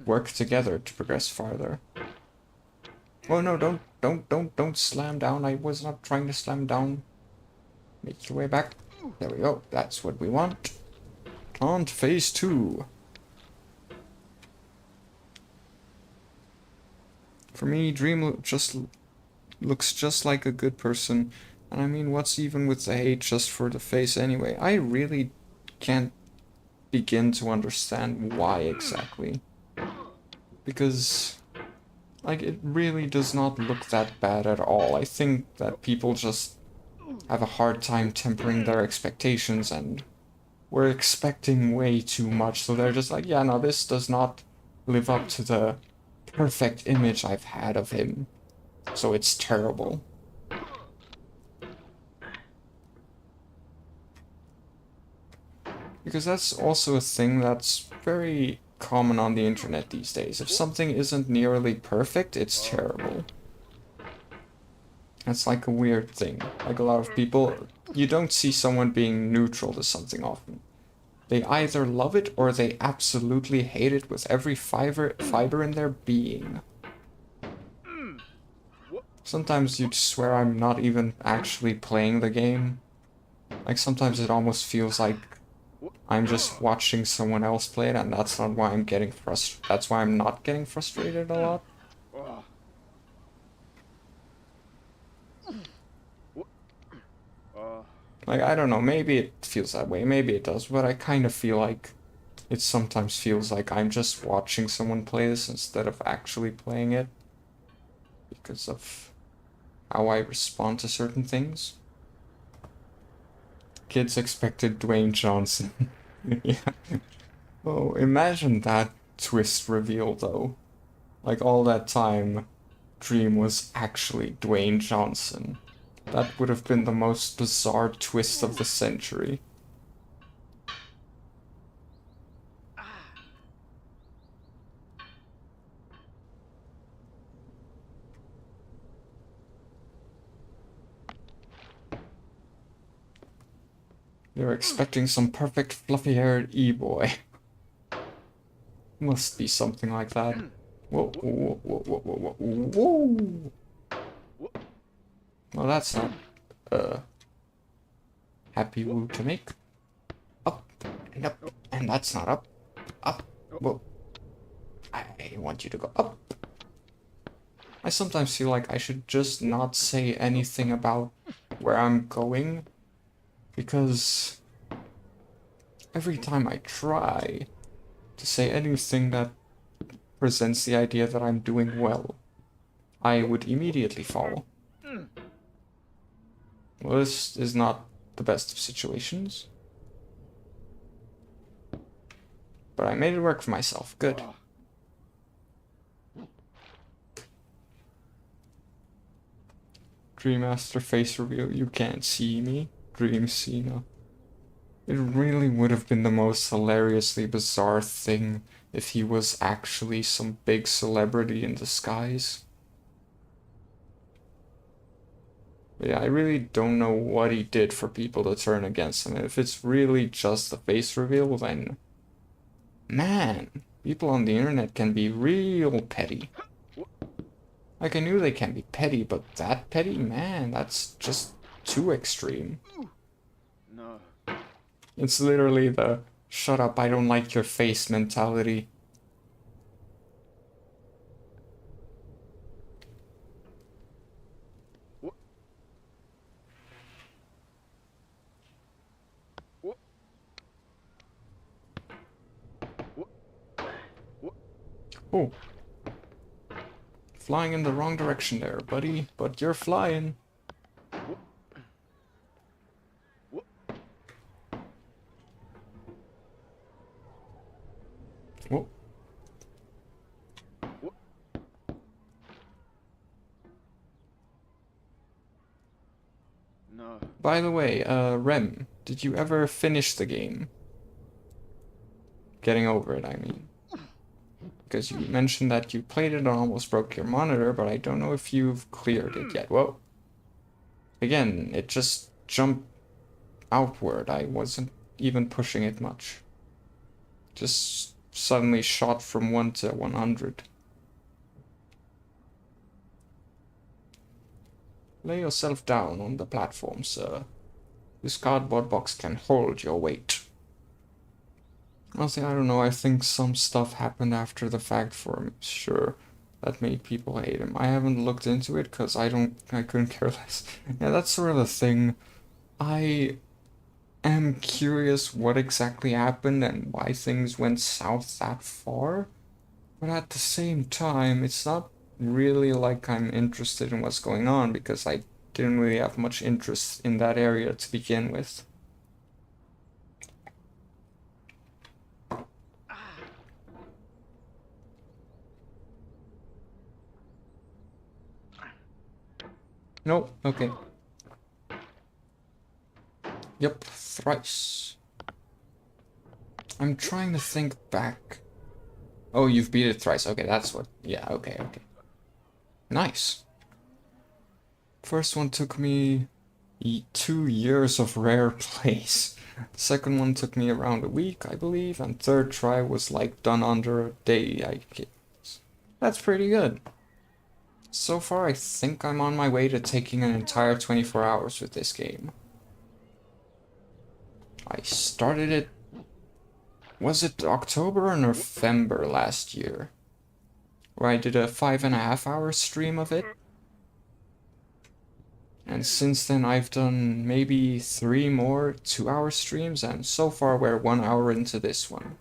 work together to progress farther. Oh no, don't slam down. I was not trying to slam down. Make your way back. There we go. That's what we want. On to phase 2. For me, Dream just looks just like a good person. And I mean, what's even with the hate just for the face anyway? I really can't begin to understand why exactly. Because, like, it really does not look that bad at all. I think that people just have a hard time tempering their expectations, and we're expecting way too much, so they're just like, yeah, no, this does not live up to the perfect image I've had of him, so it's terrible. Because that's also a thing that's very common on the internet these days. If something isn't nearly perfect, it's terrible. That's like a weird thing. Like a lot of people, you don't see someone being neutral to something often. They either love it or they absolutely hate it with every fiber in their being. Sometimes you'd swear I'm not even actually playing the game. Like sometimes it almost feels like I'm just watching someone else play it, and that's not why I'm getting frustrated. That's why I'm not getting frustrated a lot. Like, I don't know, maybe it feels that way, maybe it does, but I kind of feel like it sometimes feels like I'm just watching someone play this instead of actually playing it because of how I respond to certain things. Kids expected Dwayne Johnson. Yeah. Oh, imagine that twist reveal, though. Like all that time, Dream was actually Dwayne Johnson. That would have been the most bizarre twist of the century. You're expecting some perfect fluffy-haired e-boy. Must be something like that. Whoa, whoa, whoa, whoa, whoa, whoa, whoa. Well, that's not happy woo to make. Up and up, and that's not up. Up. Whoa. I want you to go up. I sometimes feel like I should just not say anything about where I'm going, because every time I try to say anything that presents the idea that I'm doing well, I would immediately fall. Well, this is not the best of situations. But I made it work for myself. Good. Dream Master face reveal. You can't see me. Dream Cena. It really would have been the most hilariously bizarre thing if he was actually some big celebrity in disguise. But yeah, I really don't know what he did for people to turn against him. If it's really just the face reveal, then... Man, people on the internet can be real petty. Like, I knew they can be petty, but that petty? Man, that's just too extreme. No. It's literally the shut up, I don't like your face mentality. What? What? What? Oh. Flying in the wrong direction there, buddy, but you're flying. Whoa. No. By the way, Rem, did you ever finish the game? Getting over it, I mean. Because you mentioned that you played it and almost broke your monitor, but I don't know if you've cleared it yet. Whoa. Again, it just jumped outward. I wasn't even pushing it much. Just suddenly shot from 1 to 100. Lay yourself down on the platform, sir. This cardboard box can hold your weight. Honestly, I don't know. I think some stuff happened after the fact for him. Sure, that made people hate him. I haven't looked into it because I couldn't care less. Yeah, that's sort of the thing. I am curious what exactly happened and why things went south that far. But at the same time, it's not really like I'm interested in what's going on because I didn't really have much interest in that area to begin with. Nope, okay. Yep, thrice. I'm trying to think back. Oh, you've beat it thrice. Okay, that's what. Yeah, okay, okay. Nice. First one took me 2 years of rare plays. Second one took me around a week, I believe, and third try was like done under a day. That's pretty good. So far, I think I'm on my way to taking an entire 24 hours with this game. I started it... Was it October or November last year? Where I did a 5.5 hour stream of it. And since then I've done maybe 3 more 2-hour streams, and so far we're 1 hour into this one.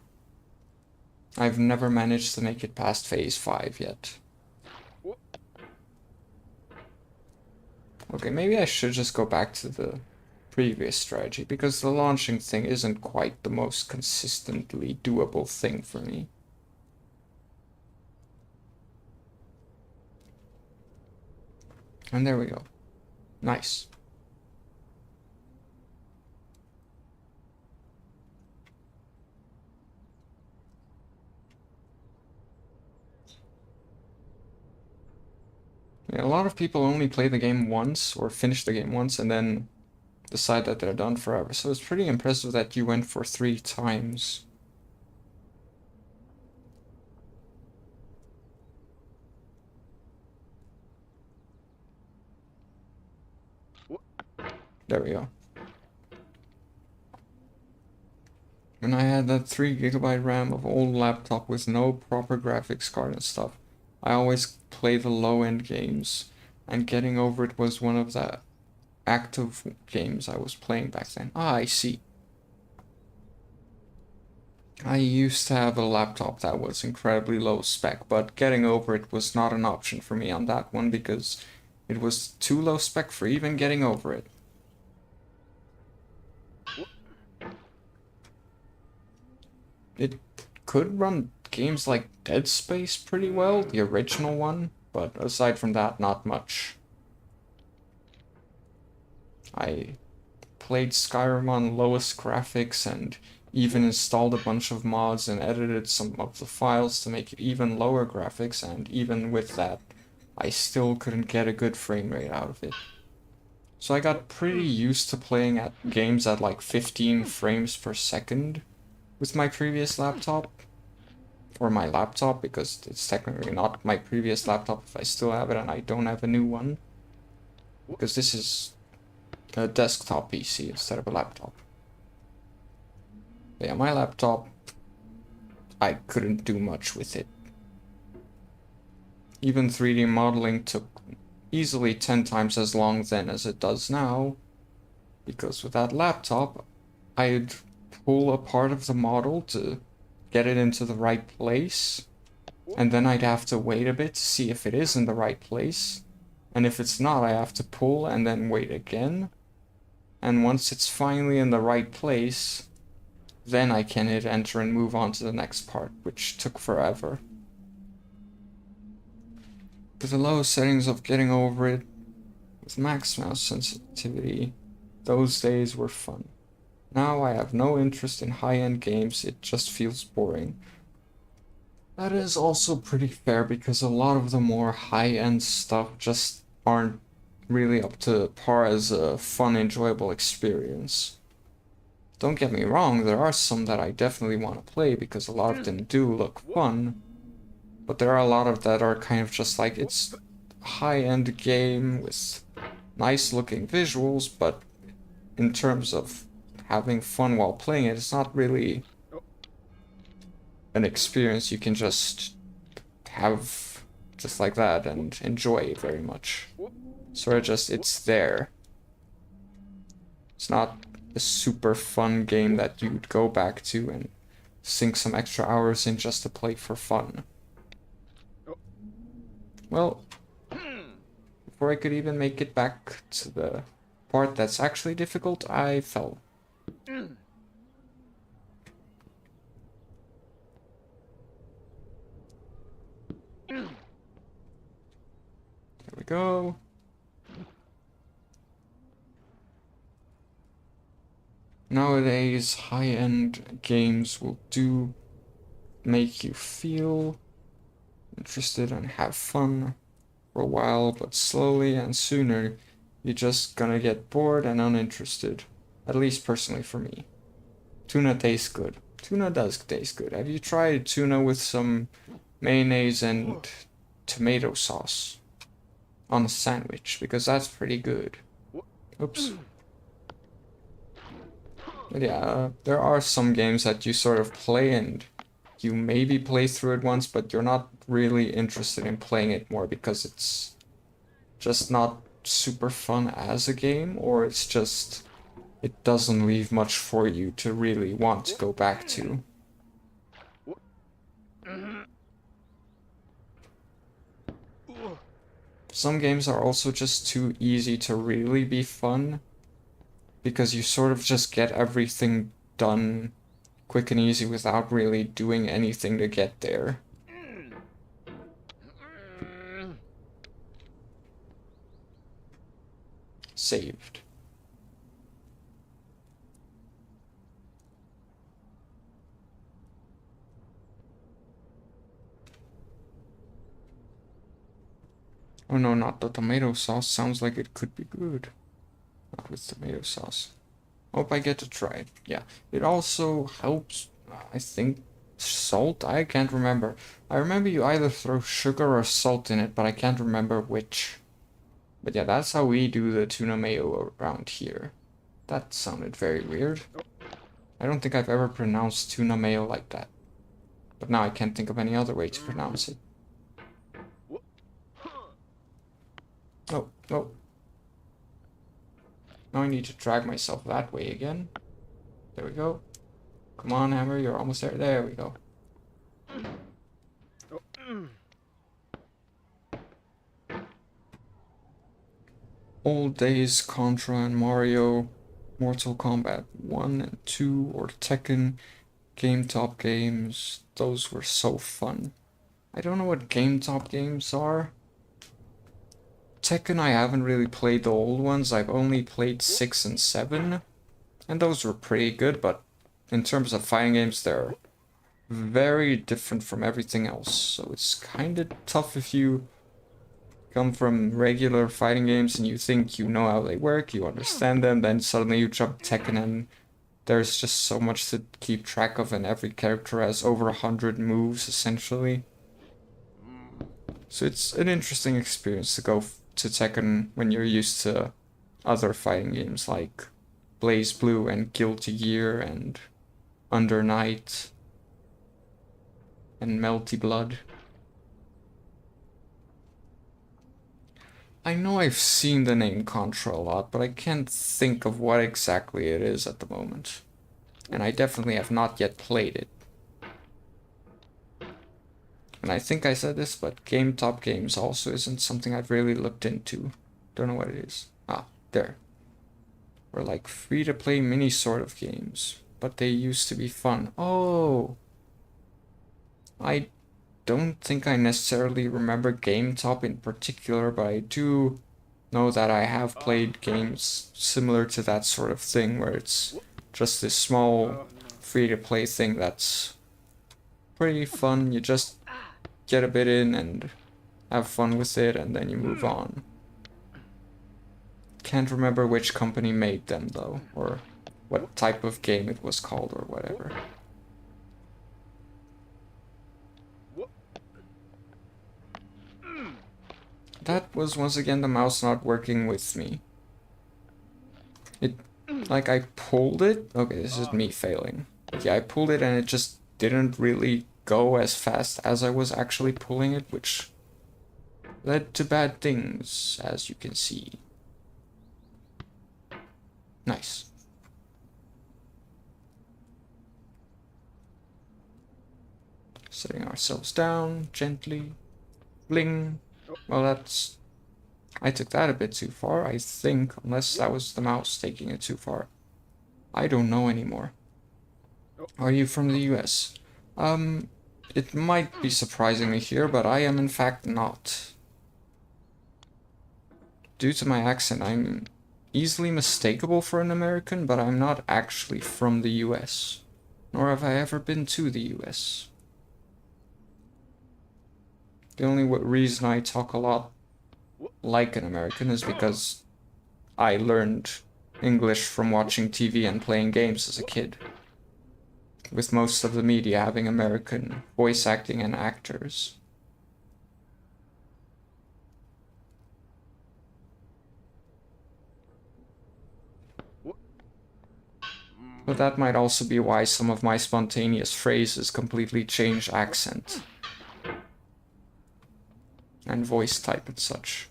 I've never managed to make it past phase 5 yet. Okay, maybe I should just go back to the previous strategy, because the launching thing isn't quite the most consistently doable thing for me. And there we go. Nice. Yeah, a lot of people only play the game once or finish the game once and then decide that they're done forever. So it's pretty impressive that you went for 3 times. There we go. When I had that 3 GB RAM of old laptop with no proper graphics card and stuff, I always play the low-end games, and Getting Over It was one of the active games I was playing back then. Ah, I see. I used to have a laptop that was incredibly low spec, but Getting Over It was not an option for me on that one because it was too low spec for even Getting Over It. It could run games like Dead Space pretty well, the original one, but aside from that, not much. I played Skyrim on lowest graphics and even installed a bunch of mods and edited some of the files to make it even lower graphics, and even with that, I still couldn't get a good frame rate out of it. So I got pretty used to playing at games at like 15 frames per second with my previous laptop. Or my laptop, because it's technically not my previous laptop if I still have it and I don't have a new one. Because this is a desktop PC instead of a laptop. But yeah, my laptop, I couldn't do much with it. Even 3D modeling took easily 10 times as long then as it does now. Because with that laptop, I'd pull a part of the model to get it into the right place, and then I'd have to wait a bit to see if it is in the right place, and if it's not, I have to pull and then wait again, and once it's finally in the right place, then I can hit enter and move on to the next part, which took forever. With the low settings of Getting Over It, with max mouse sensitivity, those days were fun. Now I have no interest in high-end games, it just feels boring. That is also pretty fair because a lot of the more high-end stuff just aren't really up to par as a fun, enjoyable experience. Don't get me wrong, there are some that I definitely want to play because a lot of them do look fun, but there are a lot of that are kind of just like, it's a high-end game with nice-looking visuals, but in terms of having fun while playing it, it's not really an experience you can just have just like that and enjoy very much. Sort of just, it's there. It's not a super fun game that you'd go back to and sink some extra hours in just to play for fun. Well, before I could even make it back to the part that's actually difficult, I fell. There we go. Nowadays, high-end games will do make you feel interested and have fun for a while, but slowly and sooner, you're just gonna get bored and uninterested. At least personally for me. Tuna tastes good. Tuna does taste good. Have you tried tuna with some mayonnaise and tomato sauce on a sandwich? Because that's pretty good. Oops. But yeah, there are some games that you sort of play and you maybe play through it once, but you're not really interested in playing it more because it's just not super fun as a game, or it's just, it doesn't leave much for you to really want to go back to. Some games are also just too easy to really be fun, because you sort of just get everything done quick and easy without really doing anything to get there. saved. Oh no, not the tomato sauce. Sounds like it could be good. Not with tomato sauce. Hope I get to try it. Yeah. It also helps, I think, salt? I can't remember. I remember you either throw sugar or salt in it, but I can't remember which. But yeah, that's how we do the tuna mayo around here. That sounded very weird. I don't think I've ever pronounced tuna mayo like that. But now I can't think of any other way to pronounce it. Oh, oh. Now I need to drag myself that way again. There we go. Come on, Hammer, you're almost there. There we go. Old days Contra and Mario, Mortal Kombat 1 and 2, or Tekken, Game Top games. Those were so fun. I don't know what Game Top games are. Tekken, I haven't really played the old ones. I've only played 6 and 7. And those were pretty good, but in terms of fighting games, they're very different from everything else. So it's kind of tough if you come from regular fighting games and you think you know how they work, you understand them, then suddenly you jump Tekken and there's just so much to keep track of, and every character has over 100 moves, essentially. So it's an interesting experience to go to Tekken when you're used to other fighting games like Blaze Blue and Guilty Gear and Under Night and Melty Blood. I know I've seen the name Contra a lot, but I can't think of what exactly it is at the moment. And I definitely have not yet played it. And I think I said this, but Game Top Games also isn't something I've really looked into. Don't know what it is. Ah, there. Or like free-to-play mini sort of games. But they used to be fun. Oh! I don't think I necessarily remember Game Top in particular, but I do know that I have played games similar to that sort of thing, where it's just this small free-to-play thing that's pretty fun. You just get a bit in and have fun with it, and then you move on. Can't remember which company made them, though, or what type of game it was called, or whatever. That was once again the mouse not working with me. Like, I pulled it. Okay, this is me failing. But yeah, I pulled it and it just didn't really go as fast as I was actually pulling it, which led to bad things, as you can see. Nice. Setting ourselves down gently. Bling. Well, that's... I took that a bit too far, I think, unless that was the mouse taking it too far. I don't know anymore. Are you from the US? It might be surprising me here, but I am in fact not. Due to my accent, I'm easily mistakable for an American, but I'm not actually from the US. Nor have I ever been to the US. The only reason I talk a lot like an American is because I learned English from watching TV and playing games as a kid, with most of the media having American voice acting and actors. But that might also be why some of my spontaneous phrases completely change accent and voice type and such.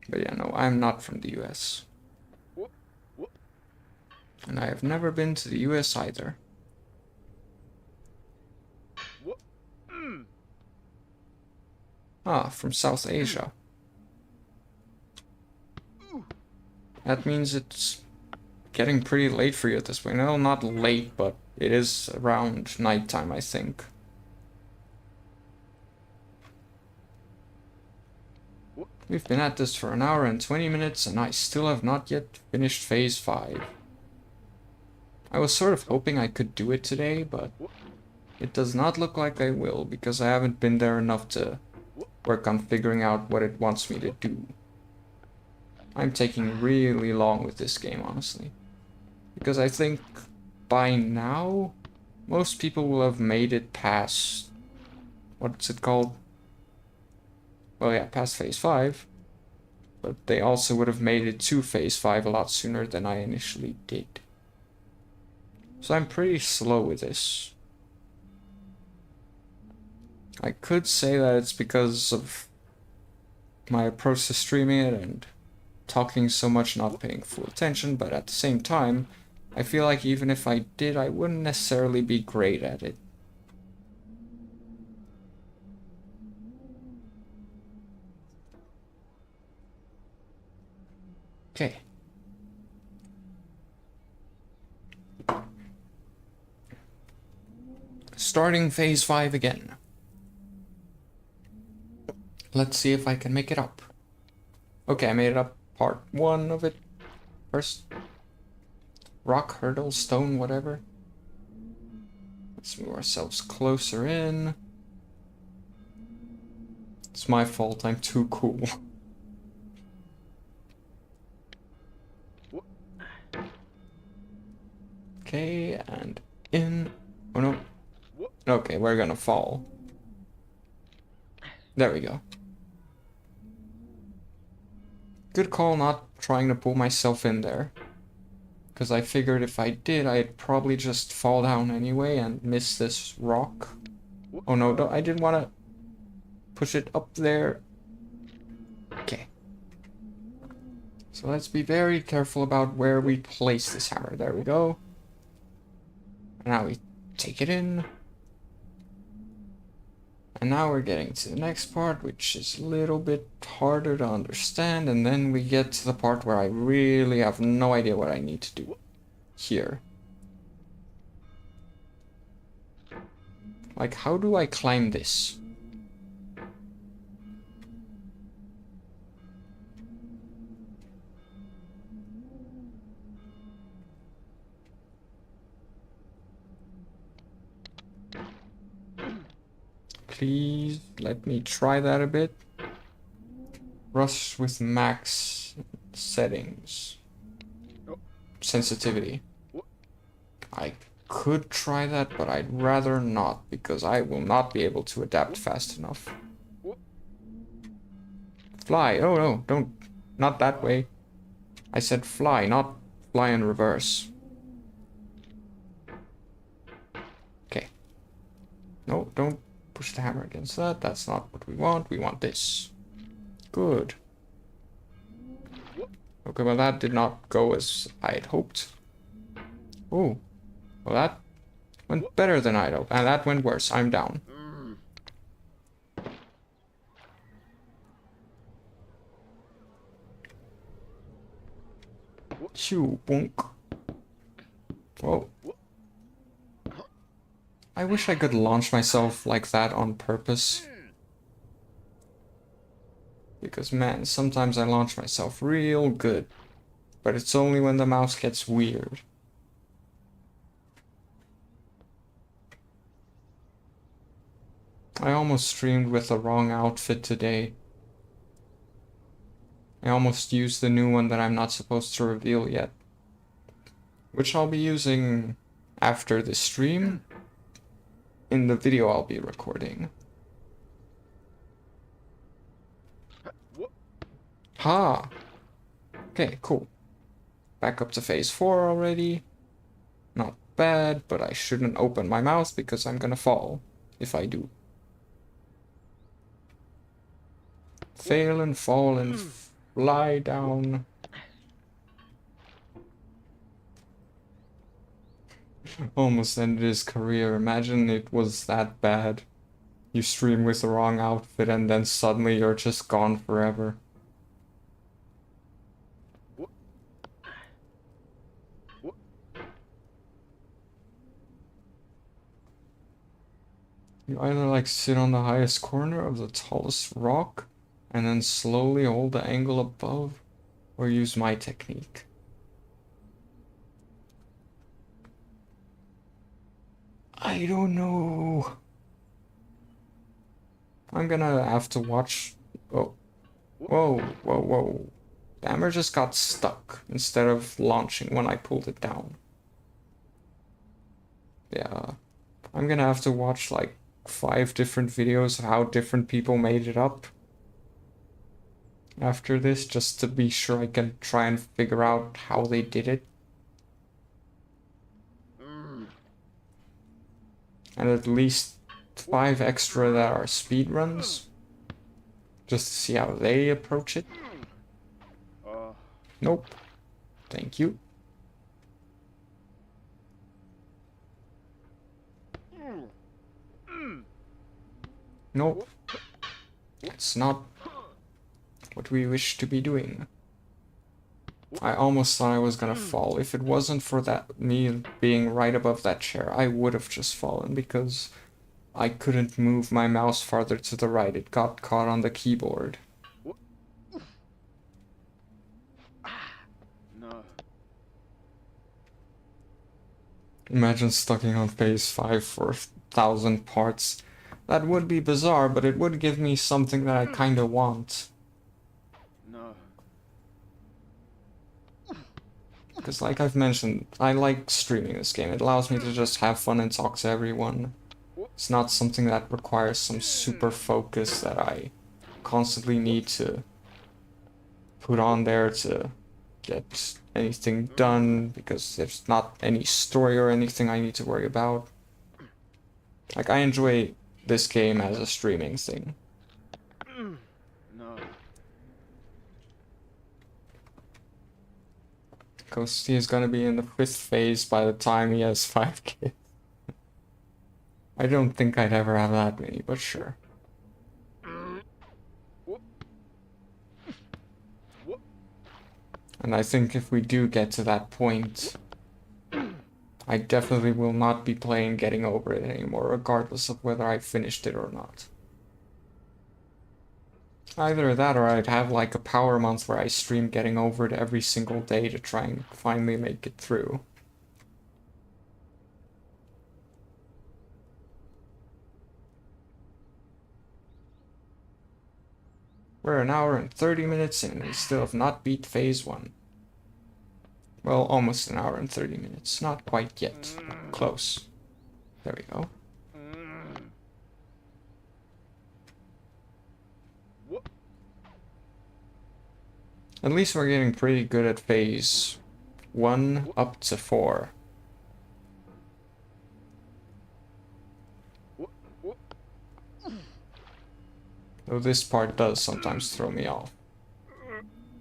But yeah, no, I'm not from the US. And I have never been to the US either. Ah, from South Asia. That means it's getting pretty late for you at this point. No, not late, but it is around nighttime, I think. We've been at this for an hour and 20 minutes and I still have not yet finished phase 5. I was sort of hoping I could do it today, but it does not look like I will because I haven't been there enough to work on figuring out what it wants me to do. I'm taking really long with this game, honestly. Because I think by now, most people will have made it past... what's it called? Well, yeah, past phase 5. But they also would have made it to phase 5 a lot sooner than I initially did. So I'm pretty slow with this. I could say that it's because of my approach to streaming it and talking so much, not paying full attention, but at the same time, I feel like even if I did, I wouldn't necessarily be great at it. Okay. Starting phase 5 again. Let's see if I can make it up. Okay, I made it up part 1 of it first. Rock, hurdle, stone, whatever. Let's move ourselves closer in. It's my fault, I'm too cool. Okay, and in. Oh no. Okay, we're gonna fall. There we go. Good call not trying to pull myself in there. Because I figured if I did, I'd probably just fall down anyway and miss this rock. Oh no, I didn't want to push it up there. Okay. So let's be very careful about where we place this hammer. There we go. And now we take it in. And now we're getting to the next part, which is a little bit harder to understand, and then we get to the part where I really have no idea what I need to do here. Like, how do I climb this? Please let me try that a bit. Rush with max settings. Sensitivity. I could try that, but I'd rather not, because I will not be able to adapt fast enough. Fly. Oh no, don't. Not that way. I said fly, not fly in reverse. Okay. No, don't push the hammer against that. That's not what we want. We want this. Good. Okay, well that did not go as I had hoped. Oh. Well that went better than I'd hoped. And that went worse. I'm down. Phew, bonk. Whoa. I wish I could launch myself like that on purpose. Because man, sometimes I launch myself real good. But it's only when the mouse gets weird. I almost streamed with the wrong outfit today. I almost used the new one that I'm not supposed to reveal yet. Which I'll be using after the stream. In the video I'll be recording. Ha! Okay, cool. Back up to phase 4 already. Not bad, but I shouldn't open my mouth because I'm gonna fall if I do. Fail and fall and fly down. Almost ended his career. Imagine it was that bad. You stream with the wrong outfit and then suddenly you're just gone forever. You either like sit on the highest corner of the tallest rock and then slowly hold the angle above, or use my technique. I don't know. I'm gonna have to watch. Oh, whoa, whoa, whoa. The hammer just got stuck instead of launching when I pulled it down. Yeah, I'm gonna have to watch like 5 different videos of how different people made it up after this, just to be sure I can try and figure out how they did it. And at least 5 extra that are speed runs, just to see how they approach it. Nope. Thank you. Nope. It's not what we wish to be doing. I almost thought I was gonna fall. If it wasn't for that me being right above that chair, I would have just fallen because I couldn't move my mouse farther to the right. It got caught on the keyboard. No. Imagine stucking on phase 5 for 1,000 parts. That would be bizarre, but it would give me something that I kinda want. No. Because like I've mentioned, I like streaming this game. It allows me to just have fun and talk to everyone. It's not something that requires some super focus that I constantly need to put on there to get anything done, because there's not any story or anything I need to worry about. Like, I enjoy this game as a streaming thing. No. Ghosty is gonna be in the 5th phase by the time he has 5 kids. I don't think I'd ever have that many, but sure. And I think if we do get to that point, I definitely will not be playing Getting Over It anymore, regardless of whether I finished it or not. Either that or I'd have like a power month where I stream Getting Over It every single day to try and finally make it through. We're an hour and 30 minutes in and we still have not beat phase 1. Well, almost an hour and 30 minutes. Not quite yet. Close. There we go. At least we're getting pretty good at phase 1 up to 4. Though this part does sometimes throw me off.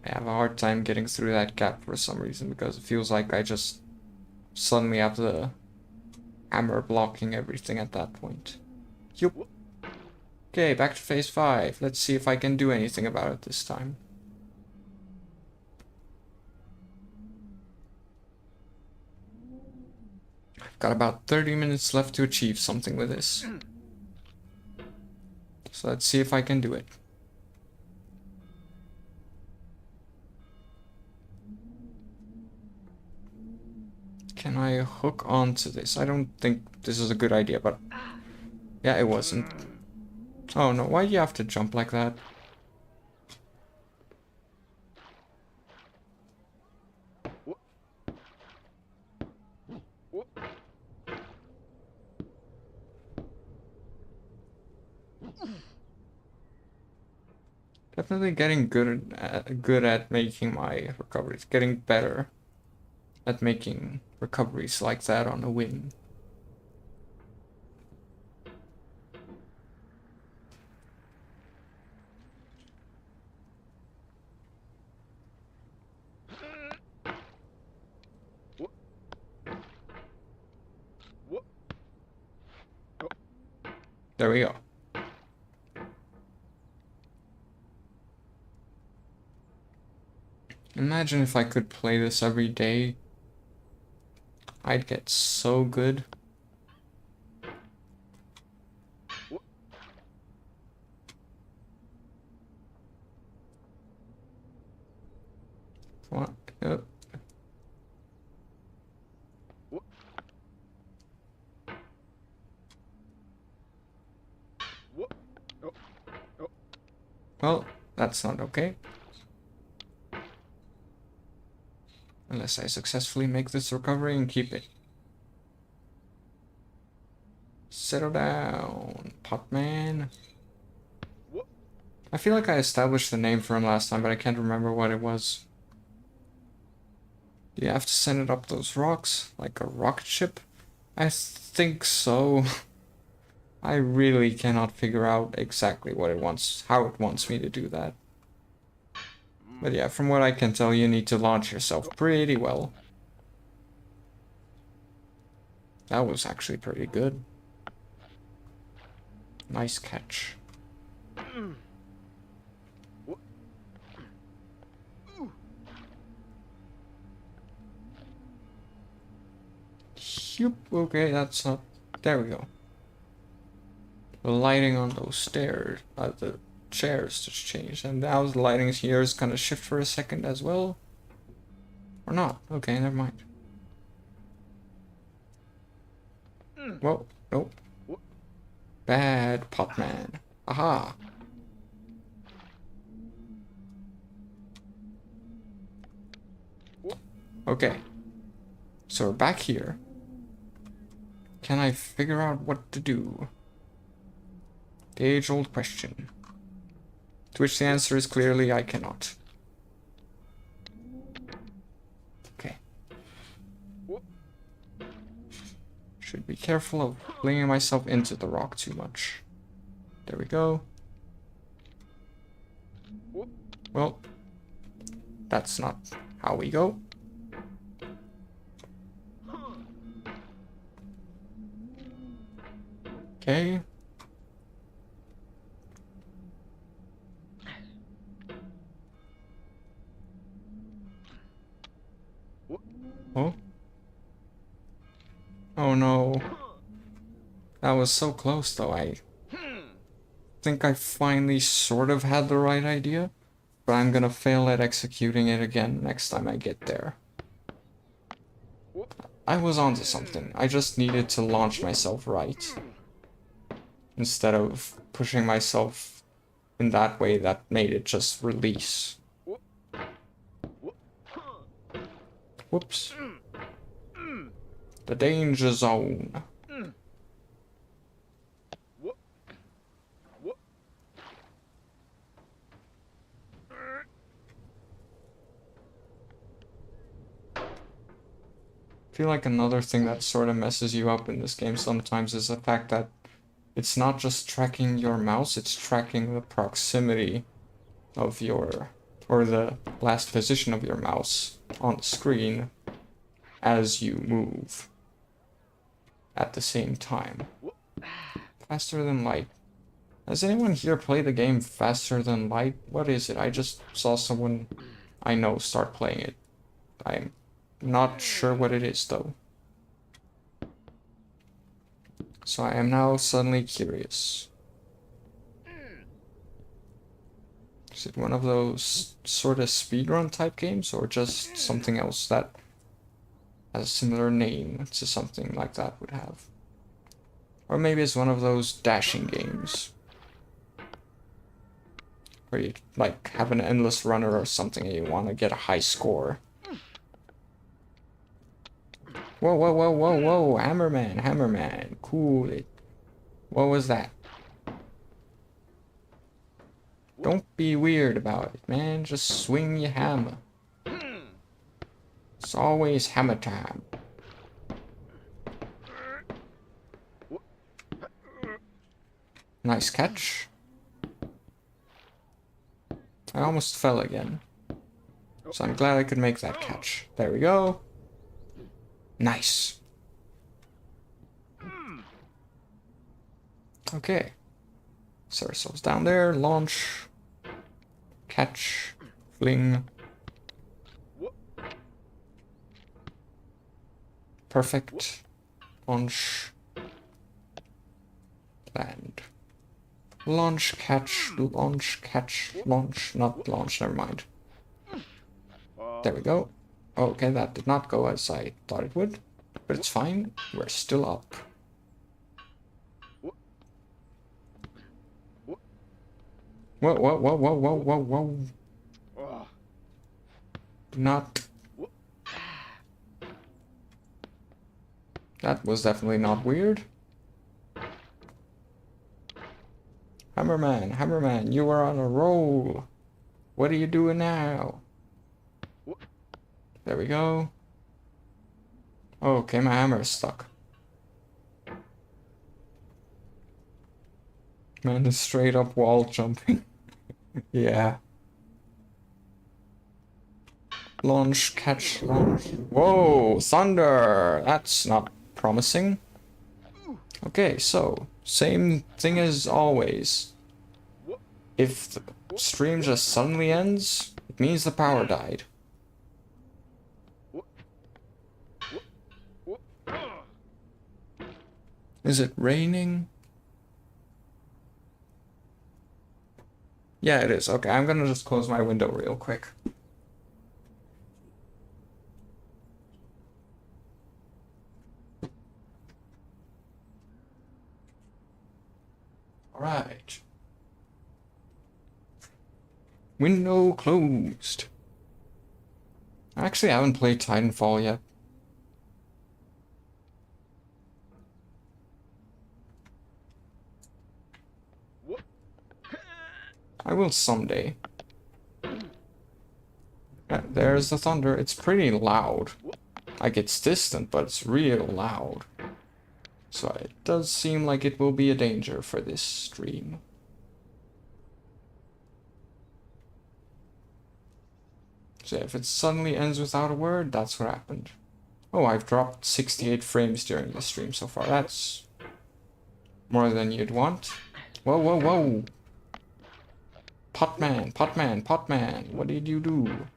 I have a hard time getting through that gap for some reason, because it feels like I just suddenly have the hammer blocking everything at that point. Yup. Okay, back to phase 5. Let's see if I can do anything about it this time. I've got about 30 minutes left to achieve something with this. So let's see if I can do it. Can I hook onto this? I don't think this is a good idea, but... yeah, it wasn't. Oh no, why do you have to jump like that? Definitely getting good at making my recoveries. Getting better at making recoveries like that on a win. There we go. Imagine if I could play this every day. I'd get so good. Come on. Yep. What? Oh, oh. Well, that's not okay. Unless I successfully make this recovery and keep it. Settle down, Potman. What? I feel like I established the name for him last time, but I can't remember what it was. Do you have to send it up those rocks? Like a rocket ship? I think so. I really cannot figure out exactly what it wants, how it wants me to do that. But yeah, from what I can tell, you need to launch yourself pretty well. That was actually pretty good. Nice catch. What? Yup, okay, that's not... There we go. The lighting on those stairs, the chairs just changed, and now the lighting here is gonna shift for a second as well. Or not. Okay, never mind. Whoa, nope. Bad Potman. Aha! Okay. So we're back here. Can I figure out what to do? The age-old question. To which the answer is clearly I cannot. Okay. Should be careful of flinging myself into the rock too much. There we go. Well, that's not how we go. Okay. Oh. Oh no. That was so close though. I think I finally sort of had the right idea, but I'm gonna fail at executing it again next time I get there. I was onto something. I just needed to launch myself right, instead of pushing myself in that way that made it just release. Whoops. The danger zone. I feel like another thing that sort of messes you up in this game sometimes is the fact that it's not just tracking your mouse, it's tracking the proximity of your, or the last position of your mouse on the screen as you move at the same time. Faster than light. Has anyone here played the game Faster Than Light? What is it? I just saw someone I know start playing it. I'm not sure what it is though. So I am now suddenly curious. Is it one of those sort of speedrun type games, or just something else that has a similar name to something like that would have? Or maybe it's one of those dashing games, where you like have an endless runner or something and you want to get a high score. Whoa, whoa, whoa, whoa, whoa, Hammerman, Hammerman, cool it. What was that? Don't be weird about it, man, just swing your hammer. It's always hammer time. Nice catch. I almost fell again, so I'm glad I could make that catch. There we go. Nice. Okay. Set ourselves down there, launch, catch, fling. Perfect. Launch. Land. Launch, catch, not launch, never mind. There we go. Okay, that did not go as I thought it would. But it's fine. We're still up. Whoa, whoa, whoa, whoa, whoa, whoa, whoa. Oh. Not. That was definitely not weird. Hammerman, Hammerman, you are on a roll. What are you doing now? There we go. Okay, my hammer is stuck. Man is straight up wall jumping. Yeah. Launch, catch, launch. Whoa, thunder! That's not promising. Okay, so, same thing as always. If the stream just suddenly ends, it means the power died. Is it raining? Yeah, it is. Okay, I'm gonna just close my window real quick. Alright. Window closed. Actually, I haven't played Titanfall yet. I will someday. There's the thunder. It's pretty loud. Like, it's distant, but it's real loud. So it does seem like it will be a danger for this stream. So if it suddenly ends without a word, that's what happened. Oh, I've dropped 68 frames during the stream so far. That's more than you'd want. Whoa, whoa, whoa! Potman, Potman, Potman, what did you do?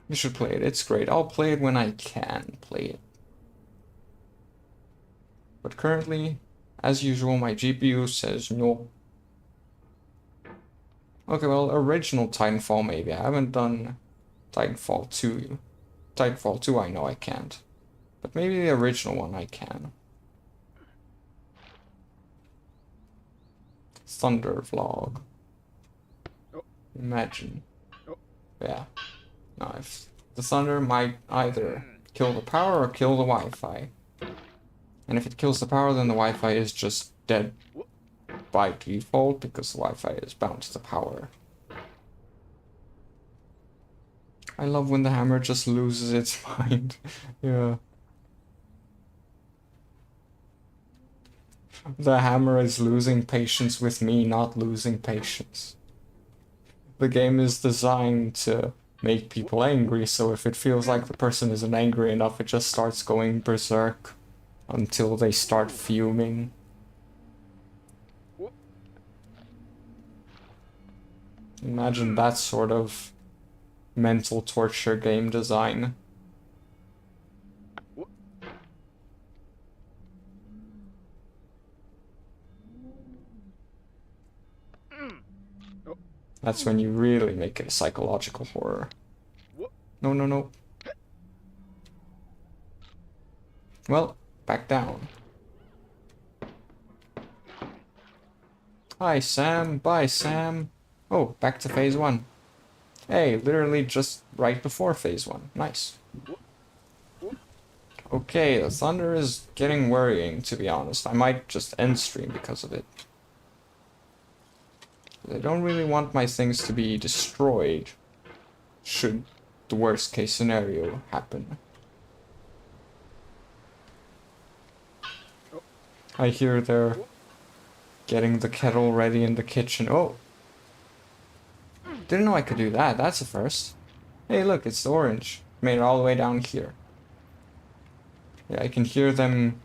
You should play it, it's great. I'll play it when I can play it. But currently, as usual, my GPU says no. Okay, well, original Titanfall maybe. I haven't done Titanfall 2. Titanfall 2 I know I can't. But maybe the original one I can. Thunder vlog. Imagine. Yeah. Now, if the thunder might either kill the power or kill the Wi-Fi. And if it kills the power, then the Wi-Fi is just dead by default, because the Wi-Fi is bound to the power. I love when the hammer just loses its mind. Yeah. The hammer is losing patience with me, not losing patience. The game is designed to make people angry, so if it feels like the person isn't angry enough, it just starts going berserk until they start fuming. Imagine that sort of mental torture game design. That's when you really make it a psychological horror. No, no, no. Well, back down. Hi, Sam. Bye, Sam. Oh, back to phase 1. Hey, literally just right before phase 1. Nice. Okay, the thunder is getting worrying, to be honest. I might just end stream because of it. I don't really want my things to be destroyed should the worst case scenario happen. I hear they're getting the kettle ready in the kitchen. Oh! Didn't know I could do that. That's a first. Hey, look, it's the orange. Made it all the way down here. Yeah, I can hear them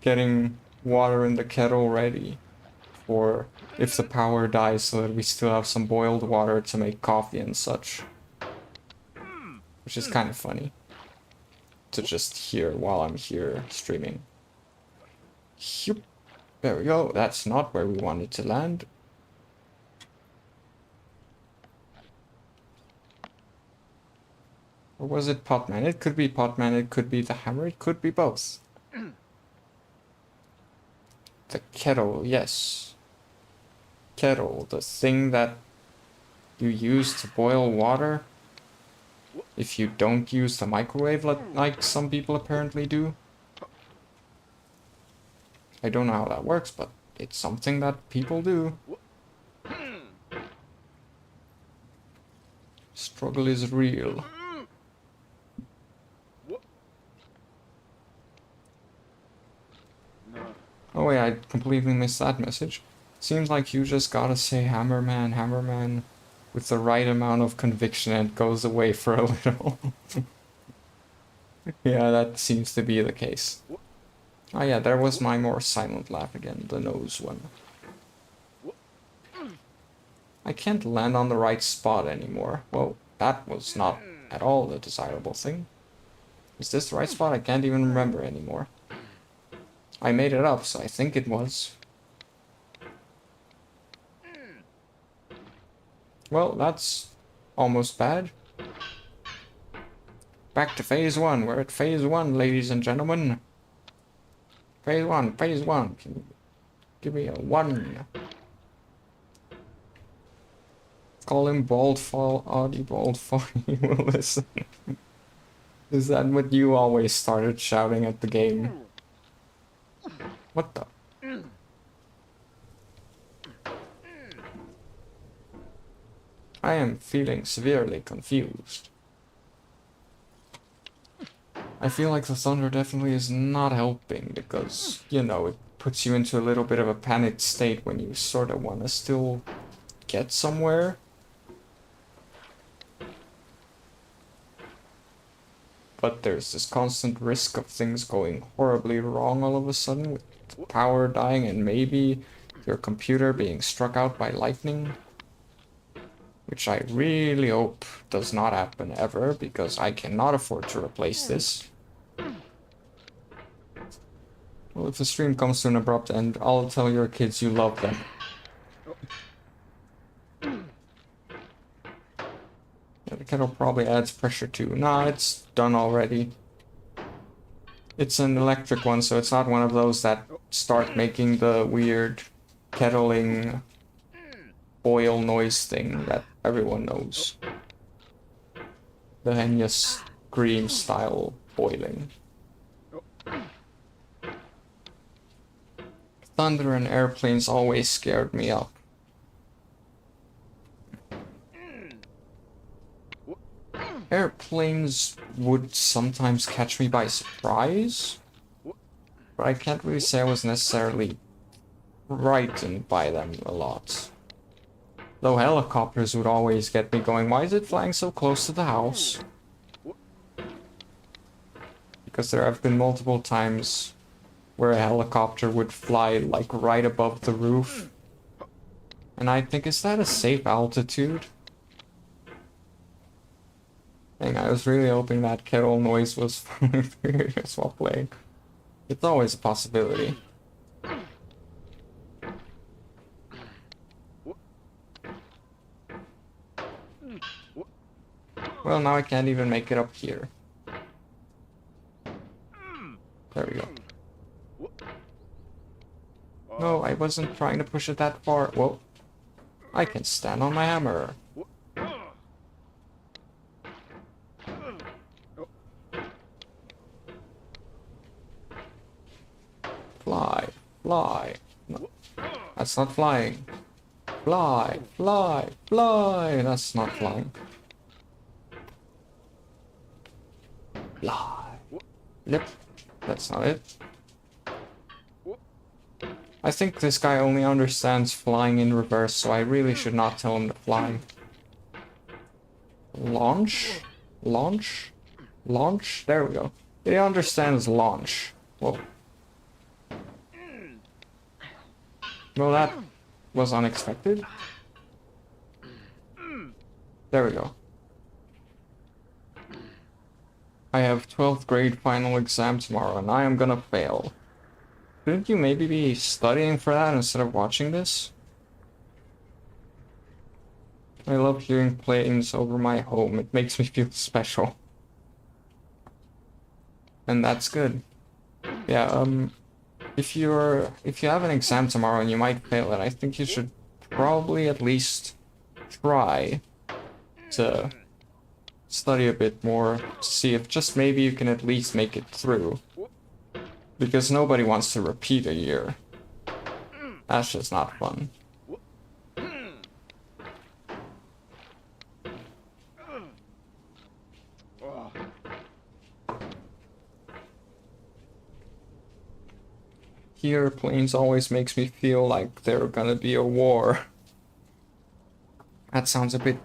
getting water in the kettle ready for if the power dies, so that we still have some boiled water to make coffee and such. Which is kind of funny to just hear while I'm here streaming. Yep. There we go. That's not where we wanted to land. Or was it Potman? It could be Potman, it could be the hammer, it could be both. The kettle, yes. Kettle, the thing that you use to boil water. If you don't use the microwave like some people apparently do. I don't know how that works, but it's something that people do. Struggle is real. Oh wait, I completely missed that message. Seems like you just gotta say Hammerman, Hammerman with the right amount of conviction and it goes away for a little. Yeah, that seems to be the case. Oh yeah, there was my more silent laugh again, the nose one. I can't land on the right spot anymore. Well, that was not at all the desirable thing. Is this the right spot? I can't even remember anymore. I made it up, so I think it was. Well, that's almost bad. Back to phase 1. We're at phase 1, ladies and gentlemen. Phase 1, phase 1. Can you give me a 1? Call him Baldfall, Audie Baldfall, he will listen. Is that what you always started shouting at the game? What the? I am feeling severely confused. I feel like the thunder definitely is not helping because, you know, it puts you into a little bit of a panicked state when you sort of want to still get somewhere. But there's this constant risk of things going horribly wrong all of a sudden, with power dying and maybe your computer being struck out by lightning. Which I really hope does not happen ever, because I cannot afford to replace this. Well, if the stream comes to an abrupt end, I'll tell your kids you love them. Yeah, the kettle probably adds pressure too. Nah, it's done already. It's an electric one, so it's not one of those that start making the weird kettling boil noise thing that everyone knows. The Henya Scream style boiling. Thunder and airplanes always scared me up. Airplanes would sometimes catch me by surprise, but I can't really say I was necessarily frightened by them a lot. Though helicopters would always get me going, why is it flying so close to the house? Because there have been multiple times where a helicopter would fly like right above the roof. And I think, is that a safe altitude? Dang, I was really hoping that kettle noise was furious while playing. It's always a possibility. Well, now I can't even make it up here. There we go. No, I wasn't trying to push it that far. Whoa. I can stand on my hammer. Fly, fly. No, that's not flying. Fly, fly, fly. That's not flying. Fly. Yep, that's not it. I think this guy only understands flying in reverse, so I really should not tell him to fly. Launch? Launch? Launch? There we go. He understands launch. Whoa. Well, that was unexpected. There we go. I have 12th grade final exam tomorrow, and I am gonna fail. Shouldn't you maybe be studying for that instead of watching this? I love hearing planes over my home. It makes me feel special. and that's good. Yeah, if you have an exam tomorrow and you might fail it, I think you should probably at least try to study a bit more to see if just maybe you can at least make it through. Because nobody wants to repeat a year. That's just not fun. Oh. Here, planes always makes me feel like there's gonna be a war. That sounds a bit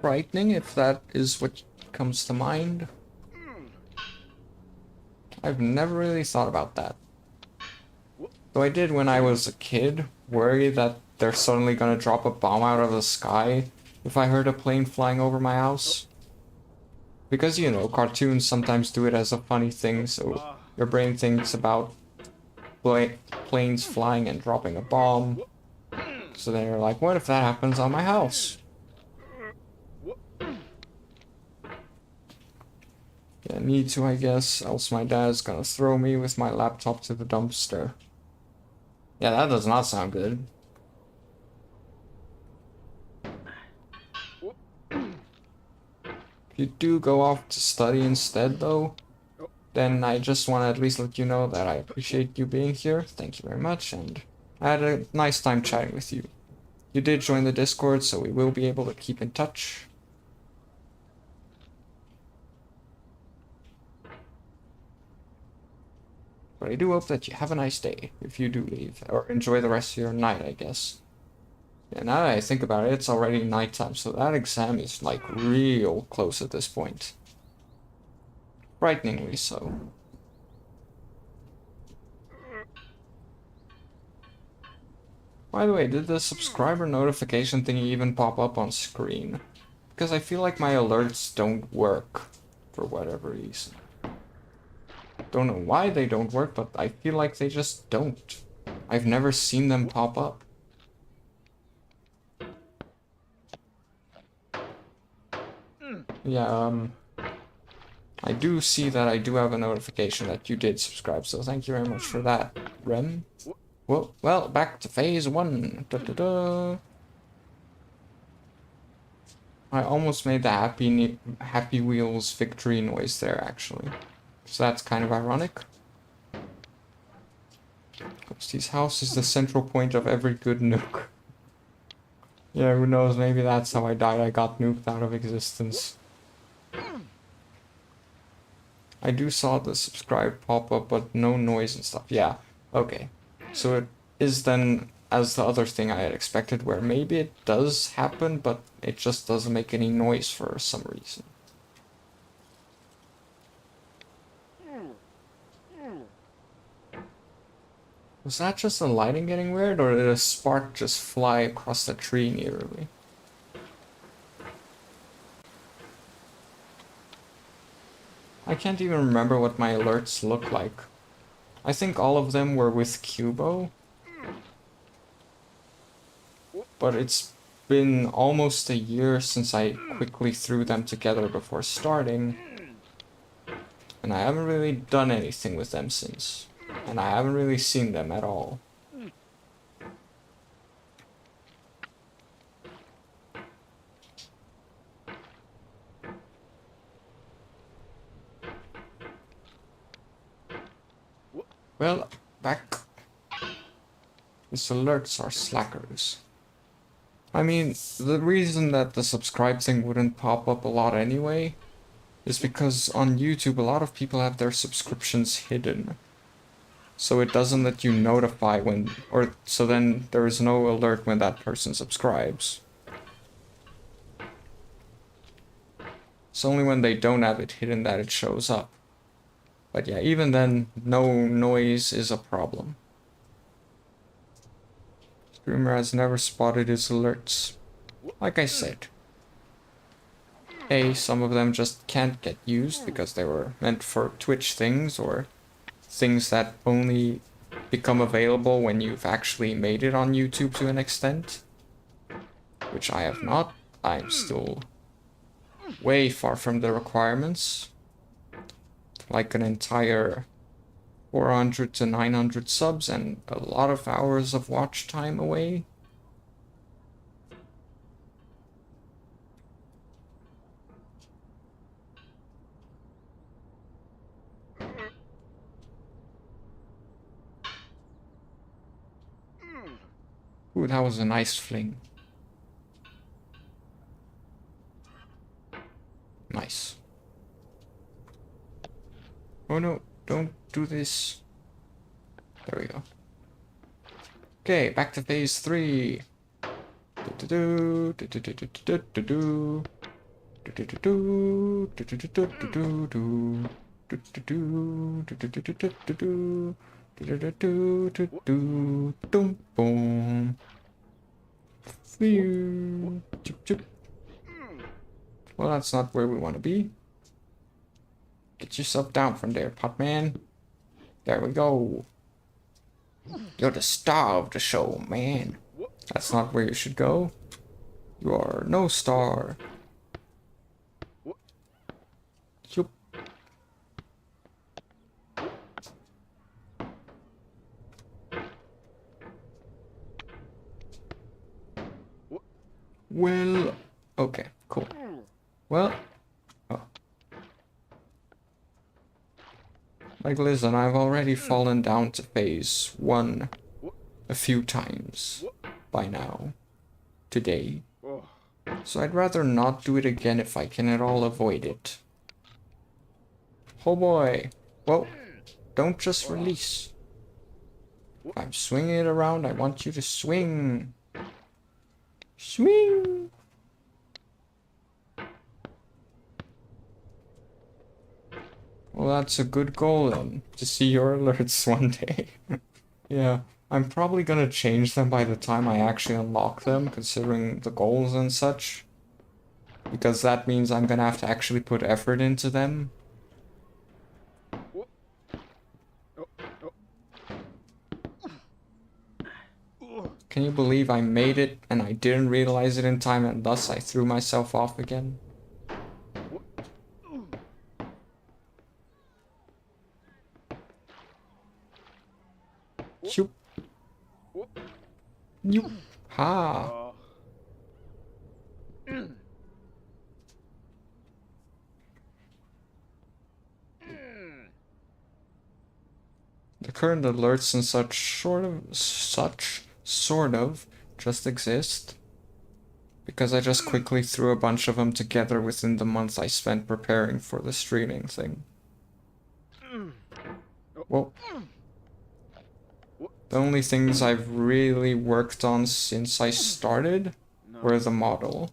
frightening, if that is what comes to mind. I've never really thought about that. Though I did when I was a kid, worry that they're suddenly gonna drop a bomb out of the sky if I heard a plane flying over my house. Because, you know, cartoons sometimes do it as a funny thing, so your brain thinks about planes flying and dropping a bomb. So then you're like, what if that happens on my house? Yeah, need to, I guess, else my dad's gonna throw me with my laptop to the dumpster. Yeah, that does not sound good. If you do go off to study instead, though, then I just want to at least let you know that I appreciate you being here. Thank you very much, and I had a nice time chatting with you. You did join the Discord, so we will be able to keep in touch. But I do hope that you have a nice day if you do leave, or enjoy the rest of your night, I guess. Yeah, now that I think about it, it's already nighttime, so that exam is like real close at this point. Frighteningly so. By the way, did the subscriber notification thingy even pop up on screen? Because I feel like my alerts don't work for whatever reason. Don't know why they don't work, but I feel like they just don't. I've never seen them pop up. Yeah, I do see that I do have a notification that you did subscribe, so thank you very much for that, Rem. Well, back to phase 1. Da, da, da. I almost made the Happy Wheels victory noise there, actually. So that's kind of ironic. Ghosty's house is the central point of every good nuke. Yeah, who knows, maybe that's how I died. I got nuked out of existence. I do saw the subscribe pop up, but no noise and stuff. Yeah, okay. So it is then as the other thing I had expected, where maybe it does happen, but it just doesn't make any noise for some reason. Was that just the lighting getting weird, or did a spark just fly across the tree near me? I can't even remember what my alerts look like. I think all of them were with Cubo. But it's been almost a year since I quickly threw them together before starting. And I haven't really done anything with them since. And I haven't really seen them at all. Well, back. These alerts are slackers. I mean, the reason that the subscribe thing wouldn't pop up a lot anyway is because on YouTube a lot of people have their subscriptions hidden. So it doesn't let you notify when, or so then there is no alert when that person subscribes. It's only when they don't have it hidden that it shows up. But yeah, even then, no noise is a problem. Streamer has never spotted his alerts. Like I said. Some of them just can't get used because they were meant for Twitch things, or things that only become available when you've actually made it on YouTube to an extent. Which I have not. I'm still way far from the requirements. like an entire 400 to 900 subs and a lot of hours of watch time away. Ooh, that was a nice fling. Nice. Oh no, don't do this. There we go. Okay, back to phase 3. Boom. Well, that's not where we want to be. Get yourself down from there, Potman. There we go. You're the star of the show, man. That's not where you should go. You are no star. Yup. Well, okay, cool. Well, oh. Like listen, I've already fallen down to phase 1 a few times by now, today. So I'd rather not do it again if I can at all avoid it. Oh boy. Whoa. Don't just release. If I'm swinging it around, I want you to swing. Swing. Well, that's a good goal then, to see your alerts one day. Yeah, I'm probably gonna change them by the time I actually unlock them, considering the goals and such. Because that means I'm gonna have to actually put effort into them. Can you believe I made it and I didn't realize it in time and thus I threw myself off again? Shoop. You. Ha. The current alerts and such sort of just exist because I just quickly threw a bunch of them together within the month I spent preparing for the streaming thing. Well, the only things I've really worked on since I started were the model.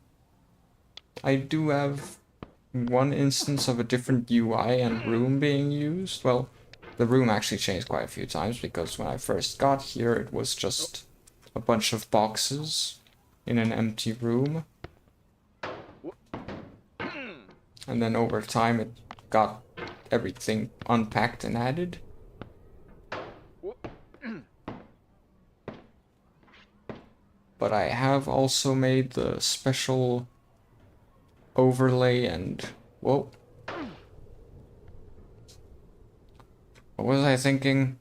I do have one instance of a different UI and room being used. Well, the room actually changed quite a few times because when I first got here it was just a bunch of boxes in an empty room. And then over time it got everything unpacked and added. But I have also made the special overlay and... Whoa. What was I thinking?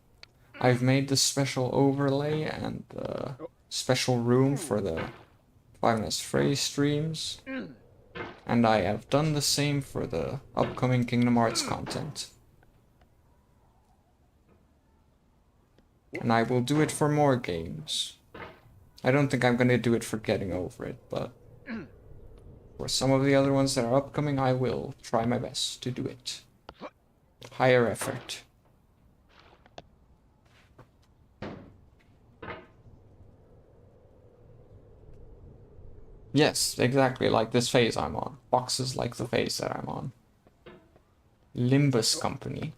I've made the special overlay and the special room for the Five Nights at Freddy's streams. And I have done the same for the upcoming Kingdom Hearts content. And I will do it for more games. I don't think I'm gonna do it for Getting Over It, but for some of the other ones that are upcoming, I will try my best to do it. Higher effort. Yes, exactly like this phase I'm on. Boxes like the phase that I'm on. Limbus Company.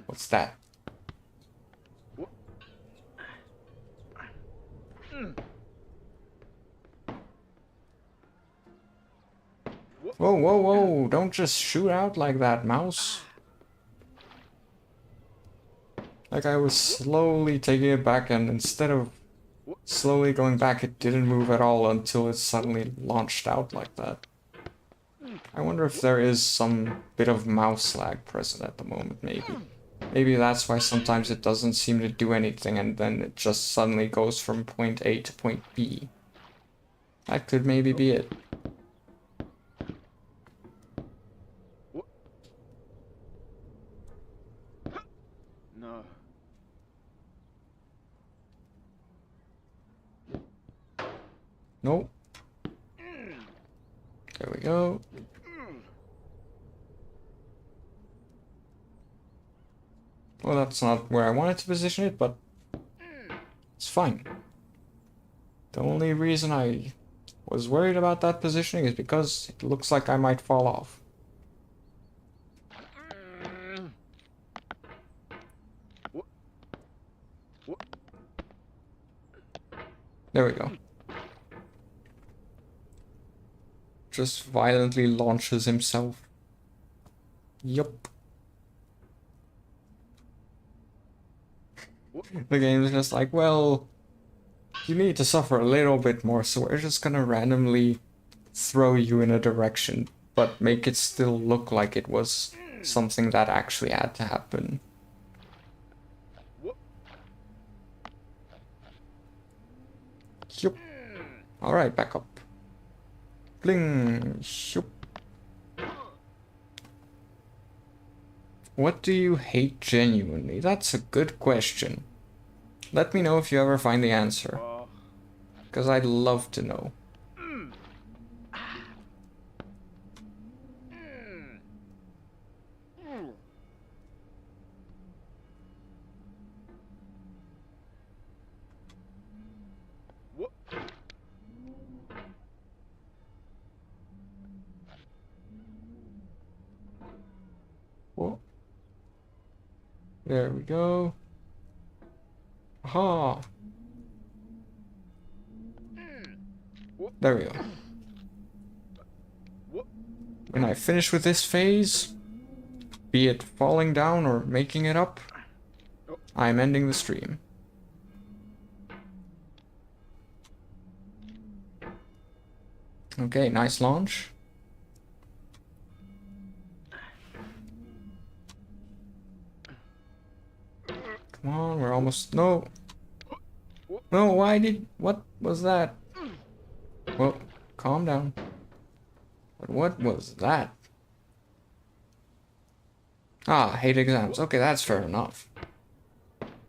What's that? Whoa, whoa, whoa, don't just shoot out like that, mouse. Like I was slowly taking it back and instead of slowly going back, it didn't move at all until it suddenly launched out like that. I wonder if there is some bit of mouse lag present at the moment, maybe. Maybe that's why sometimes it doesn't seem to do anything and then it just suddenly goes from point A to point B. That could maybe be it. No. Nope. There we go. Well, that's not where I wanted to position it, but it's fine. The only reason I was worried about that positioning is because it looks like I might fall off. There we go. Just violently launches himself. Yup. The game is just like, well, you need to suffer a little bit more, so we're just gonna randomly throw you in a direction, but make it still look like it was something that actually had to happen. Yup. Alright, back up. Bling. Yup. What do you hate genuinely? That's a good question. Let me know if you ever find the answer. Because I'd love to know. Whoa. There we go. Aha! There we go. When I finish with this phase, be it falling down or making it up, I'm ending the stream. Okay, nice launch. Come on, we're almost... No! No, why did... What was that? Well, calm down. But what was that? Ah, hate exams. Okay, that's fair enough.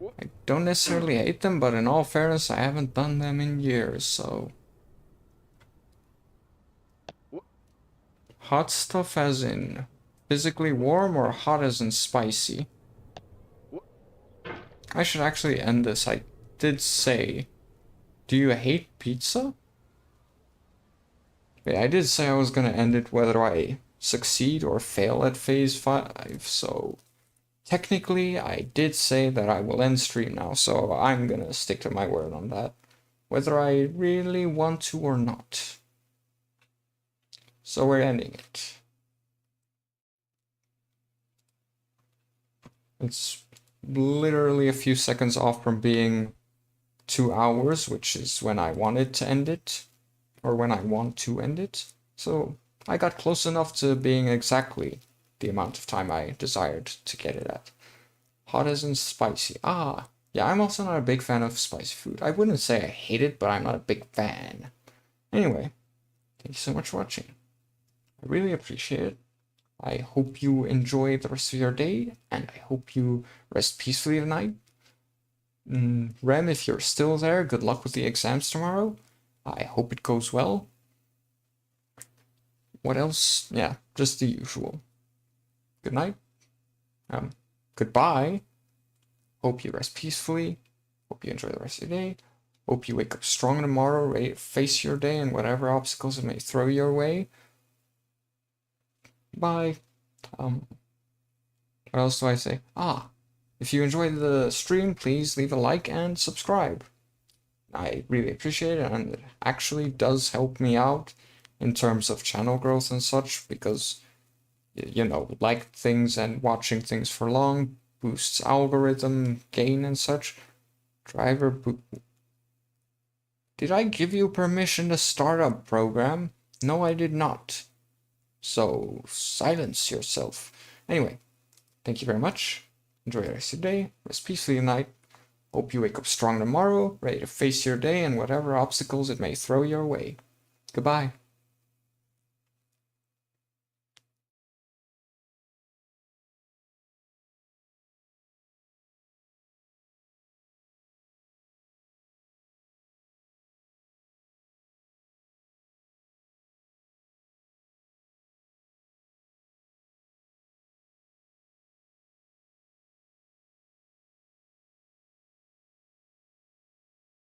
I don't necessarily hate them, but in all fairness, I haven't done them in years, so... Hot stuff as in physically warm or hot as in spicy? I should actually end this. I did say, do you hate pizza? Yeah, I did say I was gonna end it whether I succeed or fail at phase 5, so technically I did say that I will end stream now, so I'm gonna stick to my word on that, whether I really want to or not. So we're ending it. It's literally a few seconds off from being 2 hours, which is when I wanted to end it, or when I want to end it. So I got close enough to being exactly the amount of time I desired to get it at. Hot as in spicy. Ah, yeah, I'm also not a big fan of spicy food. I wouldn't say I hate it, but I'm not a big fan. Anyway, thank you so much for watching. I really appreciate it. I hope you enjoy the rest of your day, and I hope you rest peacefully tonight. Rem, if you're still there, good luck with the exams tomorrow. I hope it goes well. What else? Yeah, just the usual. Good night. Goodbye. Hope you rest peacefully. Hope you enjoy the rest of your day. Hope you wake up strong tomorrow, ready to face your day and whatever obstacles it may throw your way. Bye. What else do I say? If you enjoyed the stream, please leave a like and subscribe. I really appreciate it, and it actually does help me out in terms of channel growth and such, because, you know, like things and watching things for long boosts algorithm gain and such. Driver boot. Did I give you permission to start a program? No, I did not. So silence yourself. Anyway, thank you very much. Enjoy the rest of your day. Rest peacefully tonight. Hope you wake up strong tomorrow, ready to face your day and whatever obstacles it may throw your way. Goodbye.